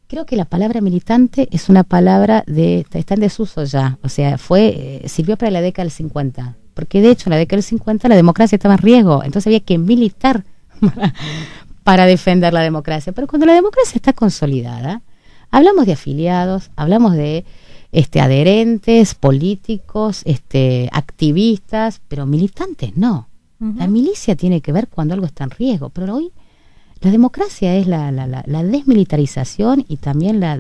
Creo que la palabra militante es una palabra está en desuso ya. O sea, sirvió para la década del 50, porque de hecho en la década del 50 la democracia estaba en riesgo, entonces había que militar para defender la democracia. Pero cuando la democracia está consolidada, hablamos de afiliados, hablamos de adherentes, políticos, activistas, pero militantes no. La milicia tiene que ver cuando algo está en riesgo, pero hoy la democracia es la desmilitarización y también la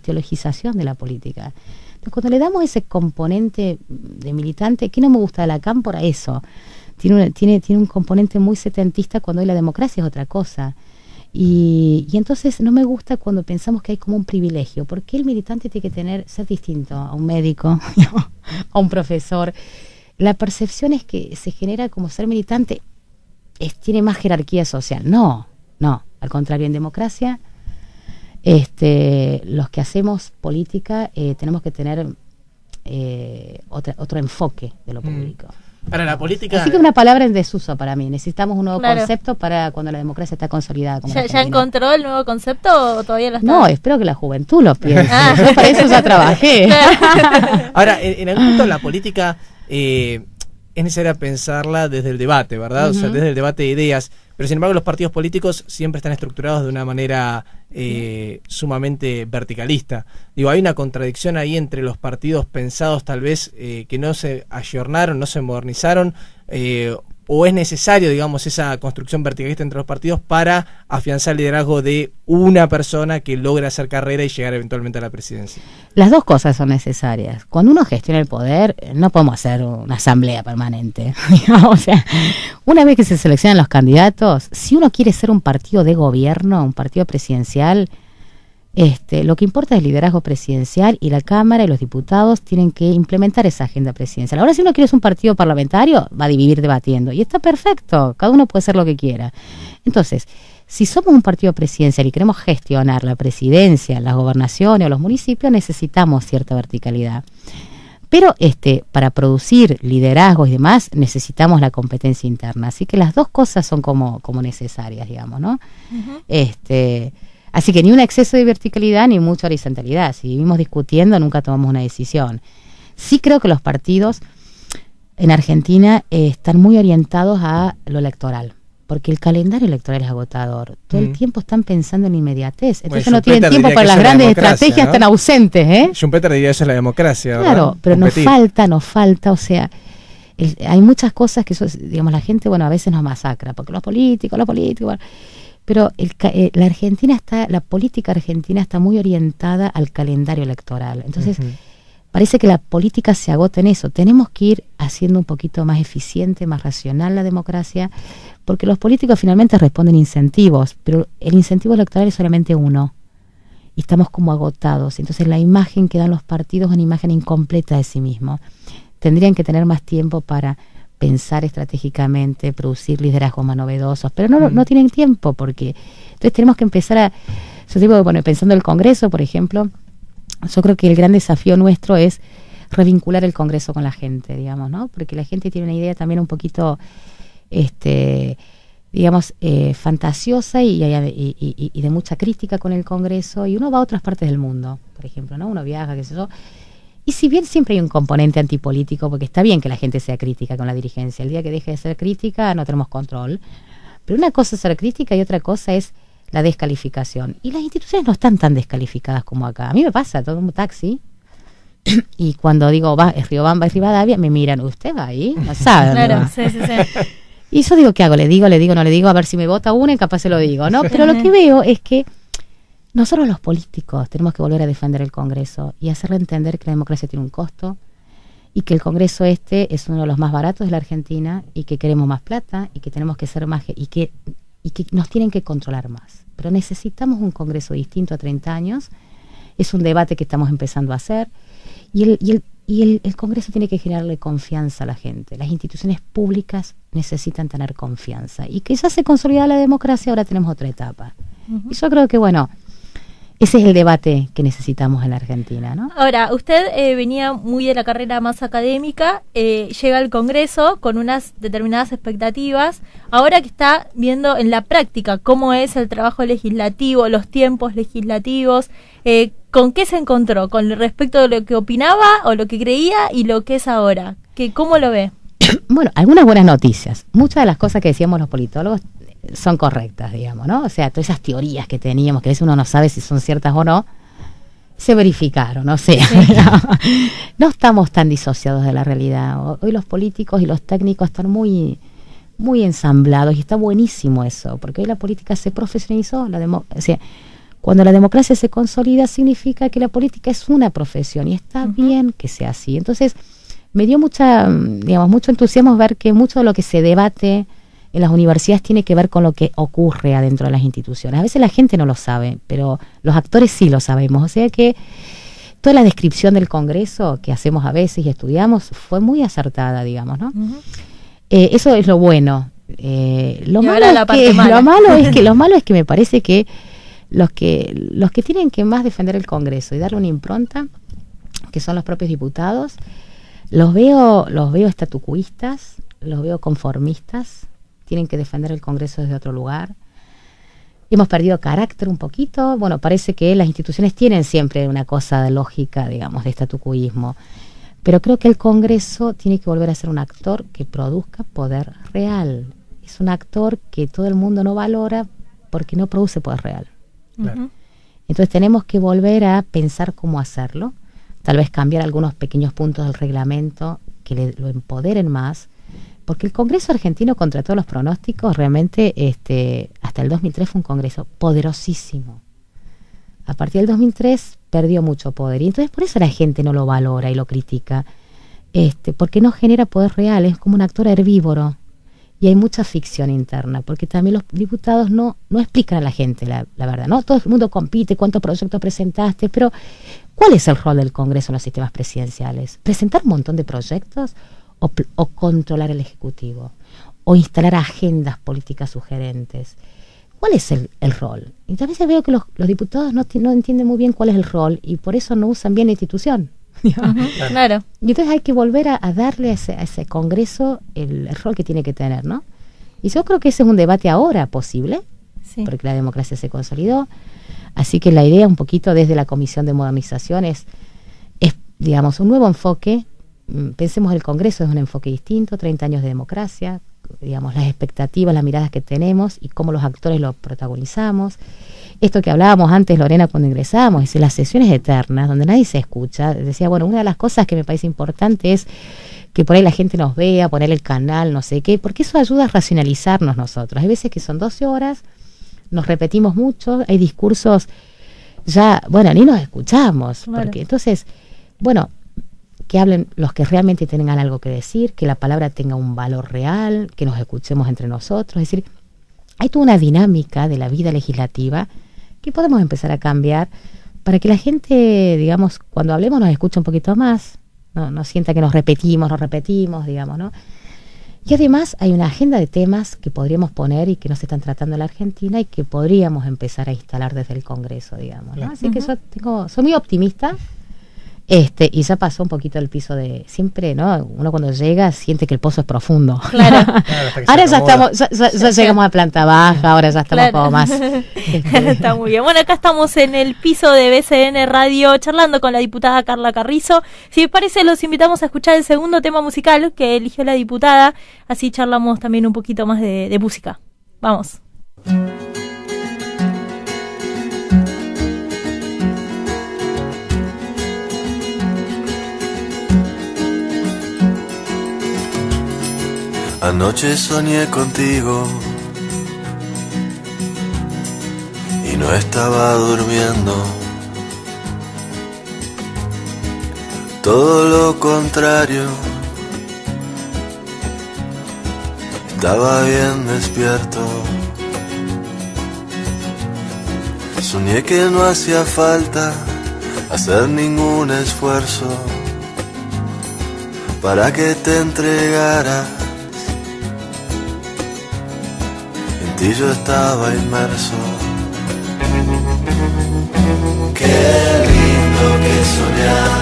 teologización de la política. Entonces, cuando le damos ese componente de militante, ¿qué no me gusta de la Cámpora? Eso. Tiene un componente muy setentista cuando hoy la democracia es otra cosa. Y entonces no me gusta cuando pensamos que hay como un privilegio, porque el militante tiene que ser distinto a un médico, a un profesor. La percepción es que se genera como ser militante tiene más jerarquía social. No, al contrario, en democracia los que hacemos política tenemos que tener otro enfoque de lo público. Para la política. Así que una palabra en desuso para mí. Necesitamos un nuevo concepto para cuando la democracia está consolidada. Como ¿Ya encontró el nuevo concepto o todavía lo está? No, espero que la juventud lo piense. Yo para eso ya trabajé. Ahora, en algún punto la política es necesaria pensarla desde el debate, ¿verdad? O sea, desde el debate de ideas. Pero sin embargo los partidos políticos siempre están estructurados de una manera sumamente verticalista. Digo, hay una contradicción ahí entre los partidos pensados tal vez que no se ayornaron, no se modernizaron, o es necesario, digamos, esa construcción verticalista entre los partidos para afianzar el liderazgo de una persona que logre hacer carrera y llegar eventualmente a la presidencia. Las dos cosas son necesarias. Cuando uno gestiona el poder, no podemos hacer una asamblea permanente. O sea, una vez que se seleccionan los candidatos, si uno quiere ser un partido de gobierno, un partido presidencial, lo que importa es el liderazgo presidencial, y la Cámara y los diputados tienen que implementar esa agenda presidencial. Ahora, si uno quiere ser un partido parlamentario, va a vivir debatiendo, y está perfecto, cada uno puede hacer lo que quiera. Entonces, si somos un partido presidencial y queremos gestionar la presidencia, las gobernaciones o los municipios, necesitamos cierta verticalidad. Pero para producir liderazgos y demás, necesitamos la competencia interna. Así que las dos cosas son como necesarias, digamos, ¿no? Así que ni un exceso de verticalidad ni mucha horizontalidad. Si vivimos discutiendo, nunca tomamos una decisión. Sí creo que los partidos en Argentina están muy orientados a lo electoral, porque el calendario electoral es agotador. Todo el tiempo están pensando en inmediatez. Entonces no tienen tiempo para las grandes estrategias, ¿no? Están ausentes. Schumpeter diría eso es la democracia. Claro, ¿verdad? pero nos falta, o sea, hay muchas cosas que, digamos, la gente, bueno, a veces nos masacra, porque los políticos, bueno, pero la política argentina está muy orientada al calendario electoral. Entonces, parece que la política se agota en eso. Tenemos que ir haciendo un poquito más eficiente, más racional la democracia, porque los políticos finalmente responden incentivos, pero el incentivo electoral es solamente uno, y estamos como agotados. Entonces la imagen que dan los partidos es una imagen incompleta de sí mismo. Tendrían que tener más tiempo para pensar estratégicamente, producir liderazgos más novedosos, pero no tienen tiempo, porque entonces tenemos que empezar pensando en el Congreso, por ejemplo. Yo creo que el gran desafío nuestro es revincular el Congreso con la gente, digamos, ¿no? Porque la gente tiene una idea también un poquito, fantasiosa y de mucha crítica con el Congreso, y uno va a otras partes del mundo, por ejemplo, ¿no? Uno viaja, qué sé yo. Y si bien siempre hay un componente antipolítico, porque está bien que la gente sea crítica con la dirigencia, el día que deje de ser crítica no tenemos control, pero una cosa es ser crítica y otra cosa es la descalificación. Y las instituciones no están tan descalificadas como acá. A mí me pasa, todo un taxi, y cuando digo, es Riobamba y Rivadavia, me miran, ¿usted va ahí? No saben. Claro, sí. Y yo digo, ¿qué hago? ¿Le digo, no le digo? A ver si me vota una y capaz se lo digo, ¿no? Pero lo que veo es que nosotros los políticos tenemos que volver a defender el Congreso y hacerle entender que la democracia tiene un costo, y que el Congreso es uno de los más baratos de la Argentina, y que queremos más plata, y que tenemos que ser más, y que nos tienen que controlar más. Pero necesitamos un Congreso distinto a 30 años. Es un debate que estamos empezando a hacer, y el Congreso tiene que generarle confianza a la gente. Las instituciones públicas necesitan tener confianza, y que ya se consolida la democracia, ahora tenemos otra etapa. Y yo creo que, bueno, ese es el debate que necesitamos en la Argentina, ¿no? Ahora, usted venía muy de la carrera más académica, llega al Congreso con unas determinadas expectativas. Ahora que está viendo en la práctica cómo es el trabajo legislativo, los tiempos legislativos, ¿con qué se encontró? ¿Con respecto de lo que opinaba o lo que creía y lo que es ahora? ¿Cómo lo ve? Bueno, algunas buenas noticias. Muchas de las cosas que decíamos los politólogos son correctas, digamos, ¿no? O sea, todas esas teorías que teníamos, que a veces uno no sabe si son ciertas o no, se verificaron, o sea, no estamos tan disociados de la realidad. Hoy los políticos y los técnicos están muy ensamblados, y está buenísimo eso, porque hoy la política se profesionalizó. O sea, cuando la democracia se consolida, significa que la política es una profesión, y está bien que sea así. Entonces, me dio mucho entusiasmo ver que mucho de lo que se debate en las universidades tiene que ver con lo que ocurre adentro de las instituciones. A veces la gente no lo sabe, pero los actores sí lo sabemos. O sea que toda la descripción del Congreso que hacemos a veces y estudiamos fue muy acertada, digamos, ¿no? Eso es lo bueno. Lo malo es que me parece que los que tienen que más defender el Congreso y darle una impronta, que son los propios diputados, los veo estatucuistas, los veo conformistas. Tienen que defender el Congreso desde otro lugar. Hemos perdido carácter un poquito. Bueno, parece que las instituciones tienen siempre una cosa de lógica, digamos, de estatucuismo. Pero creo que el Congreso tiene que volver a ser un actor que produzca poder real. Es un actor que todo el mundo no valora porque no produce poder real. Claro. Entonces tenemos que volver a pensar cómo hacerlo, tal vez cambiar algunos pequeños puntos del reglamento que lo empoderen más, porque el Congreso argentino, contra todos los pronósticos, realmente hasta el 2003 fue un Congreso poderosísimo. A partir del 2003 perdió mucho poder, y entonces por eso la gente no lo valora y lo critica, porque no genera poder real, es como un actor herbívoro. Y hay mucha ficción interna, porque también los diputados no explican a la gente la verdad, ¿no? Todo el mundo compite, cuántos proyectos presentaste, pero ¿cuál es el rol del Congreso en los sistemas presidenciales? ¿Presentar un montón de proyectos o controlar el Ejecutivo? ¿O instalar agendas políticas sugerentes? ¿Cuál es el rol? Y a veces veo que los diputados no entienden muy bien cuál es el rol y por eso no usan bien la institución. Claro. Y entonces hay que volver a darle a ese Congreso el rol que tiene que tener, ¿no? Y yo creo que ese es un debate ahora posible, Sí. porque la democracia se consolidó. Así que la idea un poquito desde la Comisión de Modernización es digamos, un nuevo enfoque. Pensemos el Congreso es un enfoque distinto, 30 años de democracia, digamos, las expectativas, las miradas que tenemos y cómo los actores lo protagonizamos. Esto que hablábamos antes, Lorena, cuando ingresábamos, es las sesiones eternas, donde nadie se escucha. Decía, bueno, una de las cosas que me parece importante es que por ahí la gente nos vea, poner el canal, no sé qué, porque eso ayuda a racionalizarnos nosotros. Hay veces que son 12 horas, nos repetimos mucho, hay discursos ya, bueno, ni nos escuchamos. Claro. Porque entonces, bueno, que hablen los que realmente tengan algo que decir, que la palabra tenga un valor real, que nos escuchemos entre nosotros. Es decir, hay toda una dinámica de la vida legislativa que podemos empezar a cambiar para que la gente, digamos, cuando hablemos nos escuche un poquito más, no sienta que nos repetimos, digamos, ¿no? Y además hay una agenda de temas que podríamos poner y que no se están tratando en la Argentina y que podríamos empezar a instalar desde el Congreso, digamos, ¿no? Claro. Así que soy muy optimista. Y ya pasó un poquito el piso de siempre, ¿no? Uno cuando llega siente que el pozo es profundo. Claro. Hasta que se Ahora ya acomoda. estamos, ya llegamos a planta baja, ahora ya estamos Claro. como más. Está muy bien. Bueno, acá estamos en el piso de BCN Radio charlando con la diputada Carla Carrizo. Si les parece, los invitamos a escuchar el segundo tema musical que eligió la diputada. Así charlamos también un poquito más de música. Vamos. Anoche soñé contigo y no estaba durmiendo. Todo lo contrario, estaba bien despierto. Soñé que no hacía falta hacer ningún esfuerzo para que te entregara. En ti yo estaba inmerso. Qué lindo que soñar,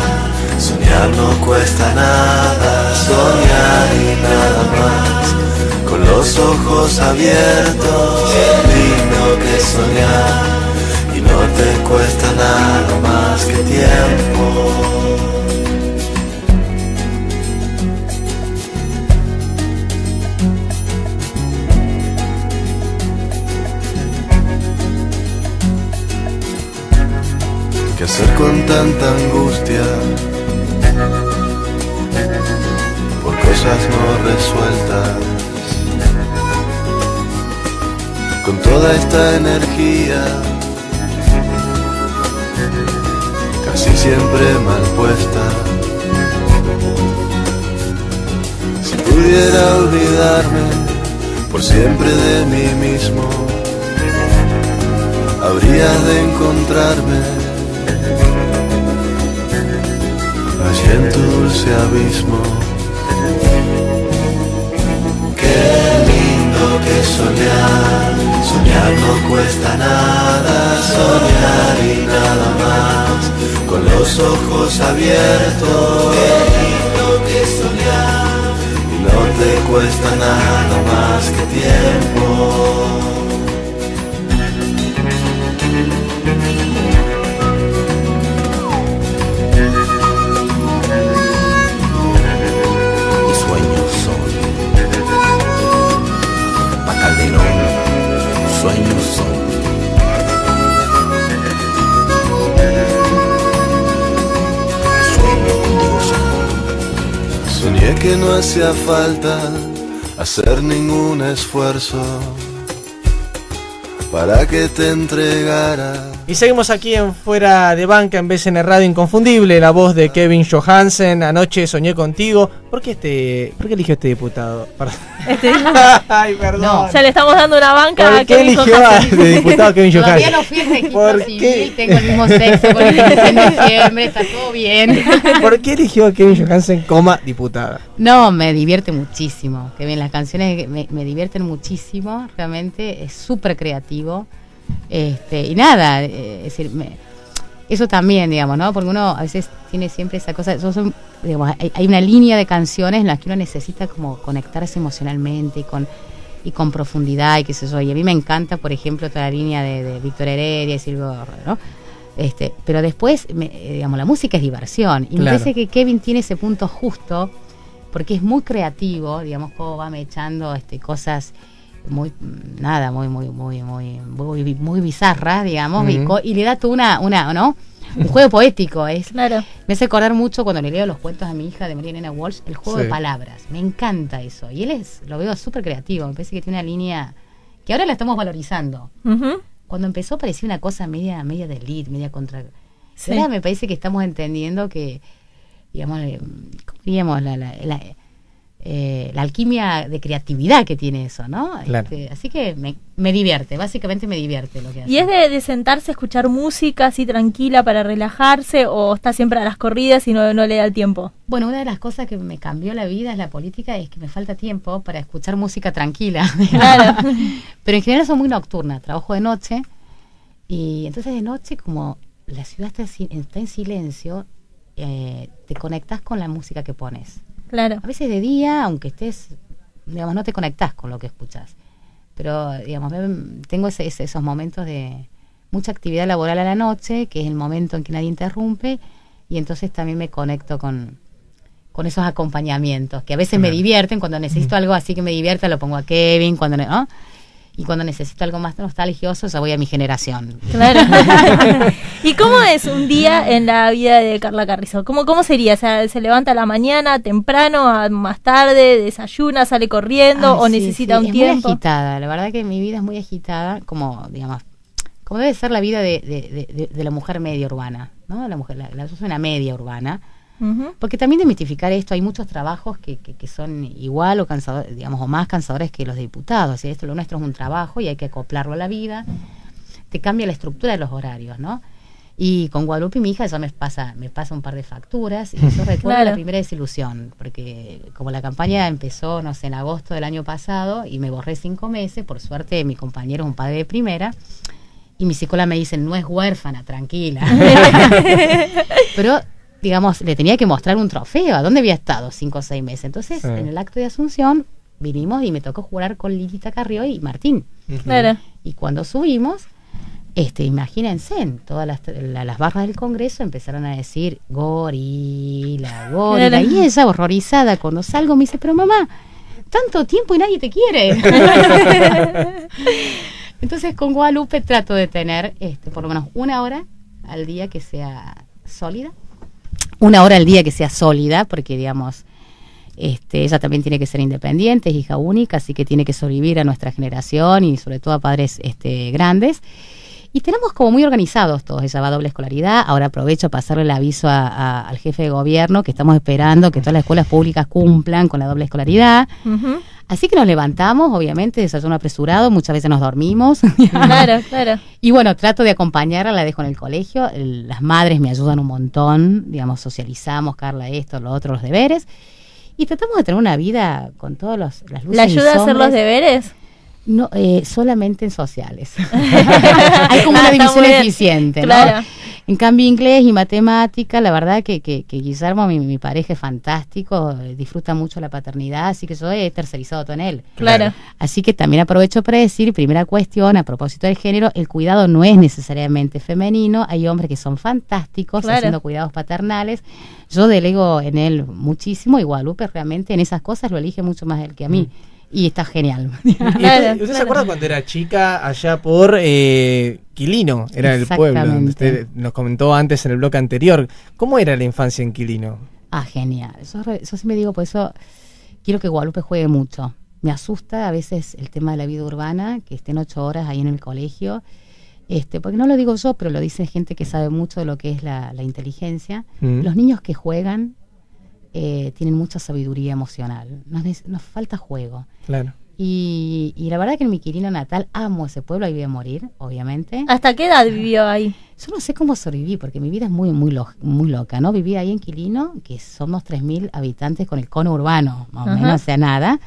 soñar no cuesta nada, soñar y nada más, con los ojos abiertos. Qué lindo que soñar, y no te cuesta nada más que tiempo. ¿Qué hacer con tanta angustia por cosas no resueltas? Con toda esta energía, casi siempre mal puesta. Si pudiera olvidarme por siempre de mí mismo, habría de encontrarme allí en tu dulce abismo. Qué lindo que soñar, soñar no cuesta nada, soñar y nada más, con los ojos abiertos. Qué lindo que soñar, y no te cuesta nada más que tiempo. que no hacía falta hacer ningún esfuerzo para que te entregara. Y seguimos aquí en Fuera de Banca en BCN Radio Inconfundible, la voz de Kevin Johansen. Anoche soñé contigo. ¿Por qué eligió este diputado? Perdón. Ay, perdón. No, ya le estamos dando una banca a Kevin eligió de diputado Kevin Johansen? Todavía no fui al registro civil, tengo el mismo sexo con el 15 de diciembre, está todo bien. ¿Por qué eligió a Kevin Johansen como diputada? No, me divierte muchísimo. Kevin, las canciones me divierten muchísimo, realmente es súper creativo. Y nada, es decir, eso también, digamos, ¿no? Porque uno a veces tiene siempre esa cosa, digamos, hay una línea de canciones en las que uno necesita como conectarse emocionalmente y con profundidad y qué sé yo. Y a mí me encanta, por ejemplo, toda la línea de Víctor Heredia y Silvio Borro, ¿no? Pero después, digamos, la música es diversión. Y me parece que Kevin tiene ese punto justo, porque es muy creativo, digamos, como va echando cosas muy bizarras, digamos, y le da toda ¿no? Un juego poético. Claro. Me hace acordar mucho cuando le leo los cuentos a mi hija de María Elena Walsh, el juego de palabras. Me encanta eso. Y él lo veo súper creativo. Me parece que tiene una línea que ahora la estamos valorizando. Cuando empezó parecía una cosa media de elite, media contra. Sí. Ahora me parece que estamos entendiendo que, digamos, ¿cómo diríamos? La alquimia de creatividad que tiene eso, ¿no? Claro. Así que me divierte, básicamente me divierte lo que hace. ¿Y es de sentarse a escuchar música así tranquila para relajarse o está siempre a las corridas y no le da el tiempo? Bueno, una de las cosas que me cambió la vida es la política, es que me falta tiempo para escuchar música tranquila. Claro. Pero en general soy muy nocturna, trabajo de noche y entonces de noche como la ciudad está en silencio, te conectas con la música que pones. Claro. A veces de día, aunque estés, digamos, no te conectás con lo que escuchas. Pero, digamos, tengo esos momentos de mucha actividad laboral a la noche, que es el momento en que nadie interrumpe, y entonces también me conecto con esos acompañamientos, que a veces me divierten. Cuando necesito algo así que me divierta, lo pongo a Kevin, ¿no? Y cuando necesito algo más nostalgioso, ya voy a mi generación. Claro. ¿Y cómo es un día en la vida de Carla Carrizo? ¿Cómo sería? O sea, ¿se levanta a la mañana, temprano, más tarde, desayuna, sale corriendo o necesita un tiempo? Es muy agitada, la verdad que mi vida es muy agitada, como, digamos, como debe ser la vida de la mujer media urbana, ¿no? La mujer, yo soy una media urbana. Porque también desmitificar esto, hay muchos trabajos que son igual o cansadores, digamos, o más cansadores que los de diputados. O sea, lo nuestro es un trabajo y hay que acoplarlo a la vida. Te cambia la estructura de los horarios, ¿no? Y con Guadalupe, mi hija, eso me pasa un par de facturas y yo recuerdo la primera desilusión, porque como la campaña empezó, no sé, en agosto del año pasado y me borré 5 meses, por suerte mi compañero es un padre de primera. Y mi psicóloga me dice, no es huérfana, tranquila. Pero digamos, le tenía que mostrar un trofeo, ¿a dónde había estado 5 o 6 meses? Entonces, en el acto de Asunción, vinimos y me tocó jugar con Lilita Carrió y Martín. Claro. Y cuando subimos, imagínense, en todas las barras del Congreso empezaron a decir, gorila. Y ella, horrorizada, cuando salgo me dice, pero mamá, tanto tiempo y nadie te quiere. Entonces, con Guadalupe trato de tener, por lo menos 1 hora al día que sea sólida. 1 hora al día que sea sólida, porque digamos, ella también tiene que ser independiente, es hija única, así que tiene que sobrevivir a nuestra generación y sobre todo a padres grandes. Y tenemos como muy organizados todos, ella va a doble escolaridad. Ahora aprovecho a pasarle el aviso al jefe de gobierno que estamos esperando que todas las escuelas públicas cumplan con la doble escolaridad. Así que nos levantamos, obviamente, desayuno apresurado, muchas veces nos dormimos. Claro, claro. Y bueno, trato de acompañarla, la dejo en el colegio. Las madres me ayudan un montón, digamos, socializamos, Carla, esto, lo otro, los deberes. Y tratamos de tener una vida con todas las luces. ¿La ayuda a hacer los deberes? No, solamente en sociales. Hay como una división eficiente, ¿no? Claro. En cambio, inglés y matemática, la verdad que Guillermo, mi pareja, es fantástico, disfruta mucho la paternidad, así que yo he tercerizado todo en él. Claro. Así que también aprovecho para decir, primera cuestión, a propósito del género, el cuidado no es necesariamente femenino, hay hombres que son fantásticos haciendo cuidados paternales. Yo delego en él muchísimo, y Guadalupe realmente en esas cosas lo elige mucho más él que a mí. Y está genial. ¿Usted se acuerda cuando era chica allá por Quilino? Era el pueblo donde usted nos comentó antes en el bloque anterior. ¿Cómo era la infancia en Quilino? Genial. Eso sí me digo, por eso quiero que Guadalupe juegue mucho. Me asusta a veces el tema de la vida urbana, que estén 8 horas ahí en el colegio, porque no lo digo yo, pero lo dice gente que sabe mucho de lo que es la inteligencia. Los niños que juegan tienen mucha sabiduría emocional. Nos falta juego. Claro. Y la verdad que en mi Quilino natal amo ese pueblo, ahí voy a morir, obviamente. ¿Hasta qué edad vivió ahí? Yo no sé cómo sobreviví, porque mi vida es muy loca, ¿no? Viví ahí en Quilino, que somos 3.000 habitantes con el cono urbano, más o menos, o sea, nada.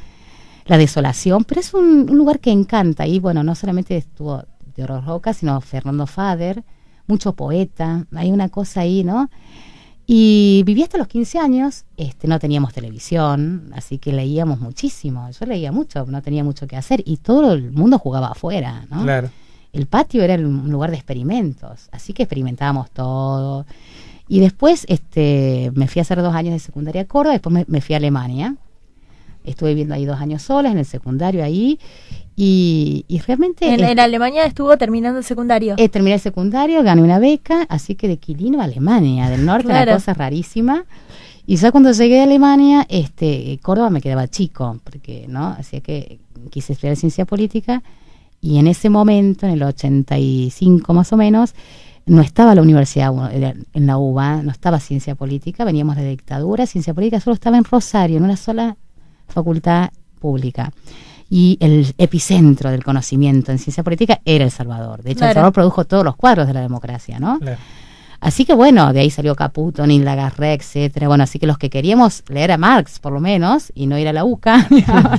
La desolación, pero es un lugar que encanta. Y bueno, no solamente estuvo Teodoro Roca, sino Fernando Fader, mucho poeta, hay una cosa ahí, ¿no? Y viví hasta los 15 años, no teníamos televisión, así que leíamos muchísimo. Yo leía mucho, no tenía mucho que hacer, y todo el mundo jugaba afuera, ¿no? Claro. El patio era un lugar de experimentos, así que experimentábamos todo. Y después me fui a hacer 2 años de secundaria a Córdoba, después me fui a Alemania. Estuve viviendo ahí 2 años sola, en el secundario ahí, y realmente... En Alemania estuvo terminando el secundario. Terminé el secundario, gané una beca, así que de Quilino a Alemania, del norte, claro. Una cosa rarísima. Y ya cuando llegué a Alemania, Córdoba me quedaba chico, porque, ¿no? Así que quise estudiar ciencia política, y en ese momento, en el 85 más o menos, no estaba la universidad en la UBA, no estaba ciencia política, veníamos de dictadura, ciencia política solo estaba en Rosario, en una sola facultad pública, y el epicentro del conocimiento en ciencia política era El Salvador. De hecho, claro. El Salvador produjo todos los cuadros de la democracia, ¿no? Claro. Así que bueno, de ahí salió Caputo, Nil Lagarre, etcétera. Bueno, así que los que queríamos leer a Marx, por lo menos, y no ir a la UCA,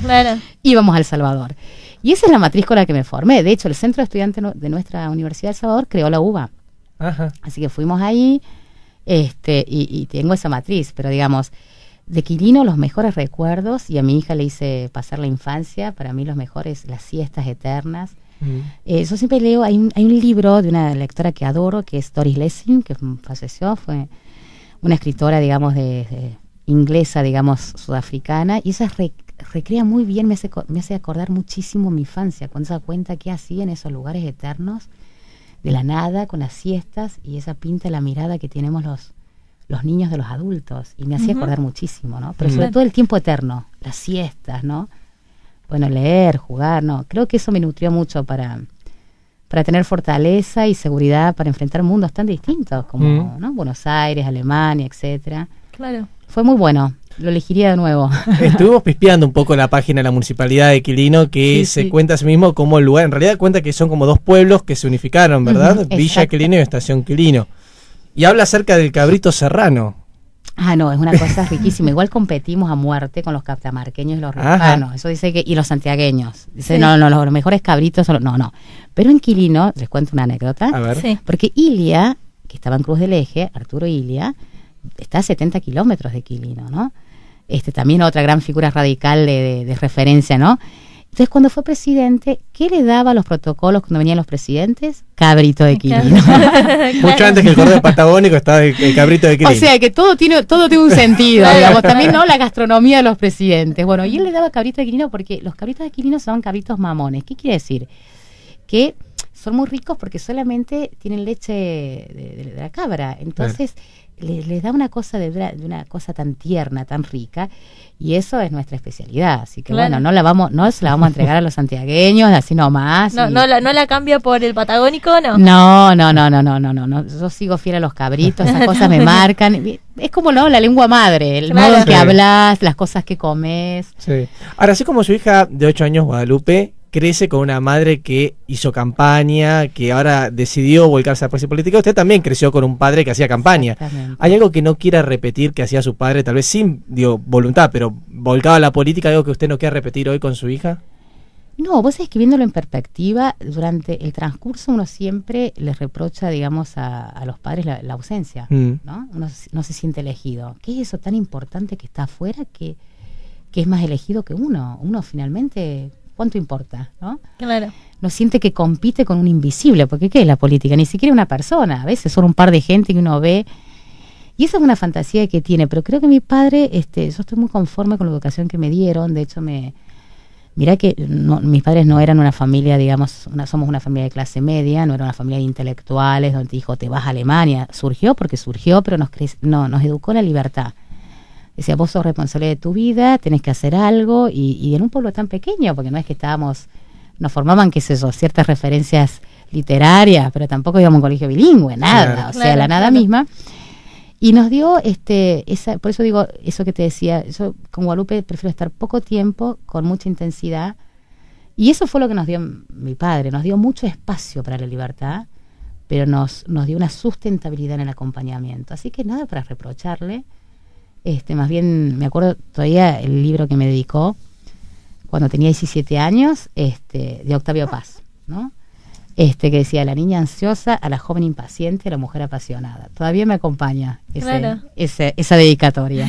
claro. Íbamos a El Salvador. Y esa es la matriz con la que me formé. De hecho, el centro de estudiantes de nuestra Universidad de El Salvador creó la UBA. Ajá. Así que fuimos ahí, y tengo esa matriz, pero digamos, de Quilino los mejores recuerdos, y a mi hija le hice pasar la infancia, para mí los mejores, las siestas eternas. Yo siempre leo, hay un libro de una lectora que adoro, que es Doris Lessing, que falleció, fue una escritora, digamos, de inglesa, digamos, sudafricana, y esa recrea muy bien, me hace acordar muchísimo mi infancia, cuando se da cuenta qué hacía en esos lugares eternos, de la nada, con las siestas, y esa pinta, la mirada que tenemos los niños de los adultos, y me hacía acordar muchísimo, ¿no? Pero sobre todo el tiempo eterno, las siestas, ¿no? Bueno, leer, jugar, ¿no? Creo que eso me nutrió mucho para tener fortaleza y seguridad para enfrentar mundos tan distintos como, ¿no? Buenos Aires, Alemania, etcétera. Claro. Fue muy bueno, lo elegiría de nuevo. Estuvimos pispeando un poco la página de la Municipalidad de Quilino, que se cuenta a sí mismo como el lugar, en realidad cuenta que son como 2 pueblos que se unificaron, ¿verdad? Villa Quilino y Estación Quilino. Y habla acerca del cabrito serrano. No, es una cosa riquísima. Igual competimos a muerte con los catamarqueños y los riojanos. Eso dice que, y los santiagueños. Dice, no, los mejores cabritos son no. Pero en Quilino, les cuento una anécdota. A ver. Sí. Porque Ilia, que estaba en Cruz del Eje, Arturo Ilia, está a 70 kilómetros de Quilino, ¿no? También otra gran figura radical de referencia, ¿no? Entonces, cuando fue presidente, ¿qué le daba a los protocolos cuando venían los presidentes? Cabrito de Quilino. Mucho antes que el cordero patagónico estaba el cabrito de Quilino. O sea, que todo tiene un sentido, digamos. También, ¿no? La gastronomía de los presidentes. Bueno, y él le daba cabrito de Quilino porque los cabritos de Quilino son cabritos mamones. ¿Qué quiere decir? Que son muy ricos porque solamente tienen leche de la cabra. Entonces, les da una cosa de una cosa tan tierna, tan rica, y eso es nuestra especialidad. Así que bueno, no se la vamos a entregar a los santiagueños así nomás. No la cambia por el patagónico, ¿no? No. Yo sigo fiel a los cabritos, esas cosas me marcan. Es como la lengua madre, el modo en que hablas, las cosas que comes. Sí. Ahora, así como su hija de 8 años, Guadalupe, crece con una madre que hizo campaña, que ahora decidió volcarse a la política política, usted también creció con un padre que hacía campaña. ¿Hay algo que no quiera repetir que hacía su padre, tal vez sin voluntad, pero volcado a la política, algo que usted no quiera repetir hoy con su hija? No, vos sabés que viéndolo en perspectiva, durante el transcurso uno siempre les reprocha, digamos, a los padres la ausencia, ¿no? Uno no se siente elegido. ¿Qué es eso tan importante que está afuera que es más elegido que uno? Uno finalmente... ¿Cuánto importa? ¿No? Claro. No siente que compite con un invisible, porque ¿qué es la política? Ni siquiera una persona, a veces son un par de gente que uno ve, y esa es una fantasía que tiene, pero creo que mi padre, yo estoy muy conforme con la educación que me dieron. De hecho, mirá que mis padres no eran una familia, digamos, somos una familia de clase media, no era una familia de intelectuales, donde te dijo, te vas a Alemania. Surgió, pero nos educó la libertad. Decía, vos sos responsable de tu vida, tenés que hacer algo, y en un pueblo tan pequeño, porque no es que nos formaban, qué sé yo, ciertas referencias literarias, pero tampoco íbamos a un colegio bilingüe, nada, Claro. o sea, la nada misma. Y nos dio por eso digo, eso que te decía, yo con Guadalupe prefiero estar poco tiempo, con mucha intensidad, y eso fue lo que nos dio mi padre, nos dio mucho espacio para la libertad, pero nos dio una sustentabilidad en el acompañamiento. Así que nada para reprocharle. Más bien, me acuerdo todavía el libro que me dedicó cuando tenía 17 años, de Octavio Paz, ¿no? Que decía, la niña ansiosa, a la joven impaciente, a la mujer apasionada. Todavía me acompaña Claro. esa dedicatoria.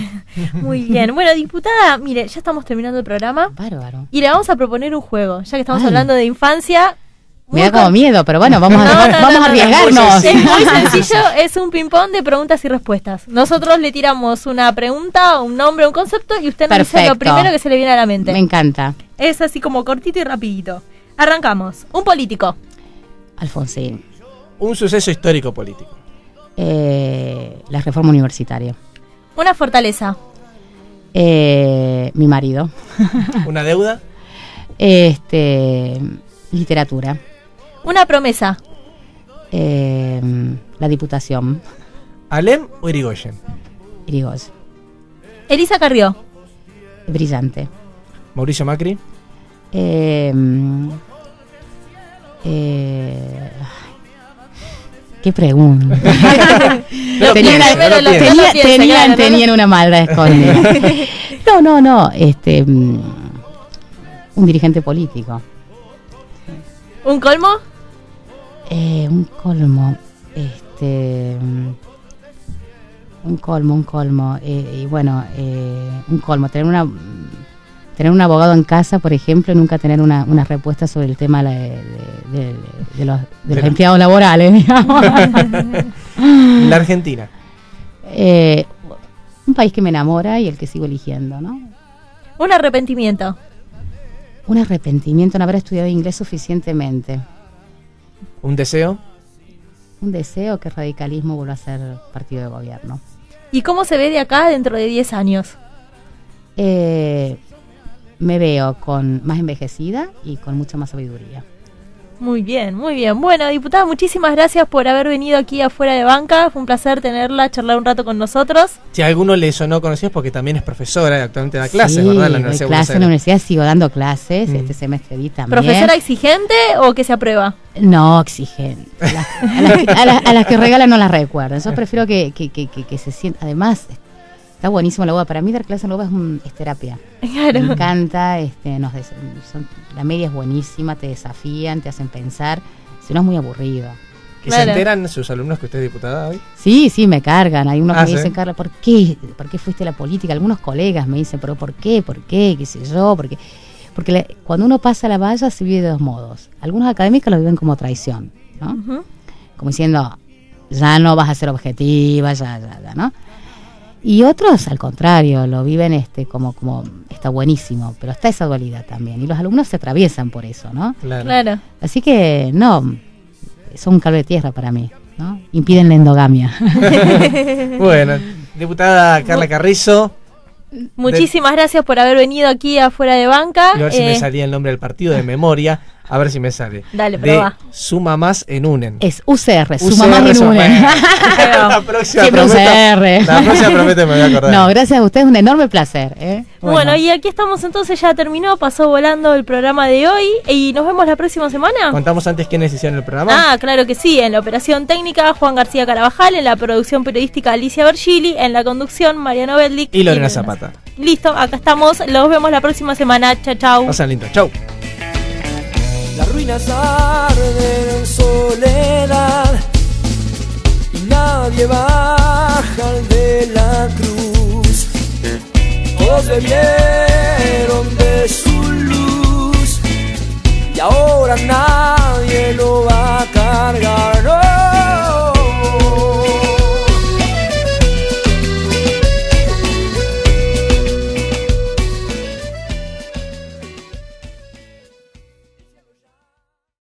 Muy bien. Bueno, diputada, mire, ya estamos terminando el programa Bárbaro. y le vamos a proponer un juego, ya que estamos Ay. hablando de infancia. Me da como miedo, pero bueno, vamos a arriesgarnos. Es muy sencillo, es un ping-pong de preguntas y respuestas. Nosotros le tiramos una pregunta, un nombre, un concepto y usted nos dice lo Perfecto. primero que se le viene a la mente. Me encanta. Es así como cortito y rapidito. Arrancamos. Un político. Alfonsín. Un suceso histórico político. La reforma universitaria. Una fortaleza. Mi marido. Una deuda. Literatura. Una promesa. La Diputación. Alem o Irigoyen. Irigoyen. Elisa Carrió. Brillante. Mauricio Macri. Qué pregunta. No lo piense, no lo piense. Tenían una maldad escondida. No. Un dirigente político. Un colmo. Un colmo. Un colmo. Y bueno, un colmo. Tener un abogado en casa, por ejemplo, y nunca tener una respuesta sobre el tema de los empleados laborales, digamos. La Argentina. Un país que me enamora y el que sigo eligiendo, ¿no? Un arrepentimiento. Un arrepentimiento en haber estudiado inglés suficientemente. Un deseo. Un deseo que el radicalismo vuelva a ser partido de gobierno. ¿Y cómo se ve de acá dentro de 10 años? Me veo más envejecida y con mucha más sabiduría. Muy bien, muy bien. Bueno, diputada, muchísimas gracias por haber venido aquí afuera de banca. Fue un placer tenerla, charlar un rato con nosotros. Si a alguno le sonó conocido, porque también es profesora y actualmente da clases, sí, ¿verdad? En la doy Universidad de clases Buenos en la Aires. universidad, sigo dando clases, este semestre di también. ¿Profesora exigente o que se aprueba? No, exigente. A las que regalan no las recuerdan. Yo prefiero que se sienta. Además, está buenísimo la UBA. Para mí dar clases en la UBA es terapia. Claro. Me encanta, la media es buenísima, te desafían, te hacen pensar. Si no es muy aburrido. ¿Que Claro. se enteran sus alumnos que usted es diputada hoy? Sí, me cargan. Hay unos que me ¿sí? dicen, Carla, ¿por qué fuiste a la política? Algunos colegas me dicen, pero ¿por qué? ¿Qué sé yo? Porque cuando uno pasa la valla se vive de dos modos. Algunos académicos lo viven como traición, ¿no? Ujú. Como diciendo, ya no vas a ser objetiva, ya, ¿no? Y otros, al contrario, lo viven como está buenísimo, pero está esa dualidad también. Y los alumnos se atraviesan por eso, ¿no? Claro. Así que, no, son un cable de tierra para mí, ¿no? Impiden la endogamia. Bueno, diputada Carla Carrizo. Muchísimas gracias por haber venido aquí afuera de banca. Y a ver si me salía el nombre del partido de memoria. A ver si me sale. Dale, de probá. Suma Más en UNEN. Es UCR, UCR, suma más en suma- UNEN. La próxima Siempre prometo. UCR. La próxima prometo me voy a acordar. No, gracias a ustedes, un enorme placer. ¿eh? Bueno, y aquí estamos entonces, ya terminó, pasó volando el programa de hoy y nos vemos la próxima semana. ¿Contamos antes quiénes hicieron el programa? Ah, claro que sí, en la operación técnica Juan García Carabajal, en la producción periodística Alicia Bergili, en la conducción Mariano Bedlik Y Lorena Zapata. Listo, acá estamos, los vemos la próxima semana, chao chao. Pasan lindo, chau. Las ruinas arden en soledad y nadie baja de la cruz. Todos bebieron de su luz y ahora nadie lo va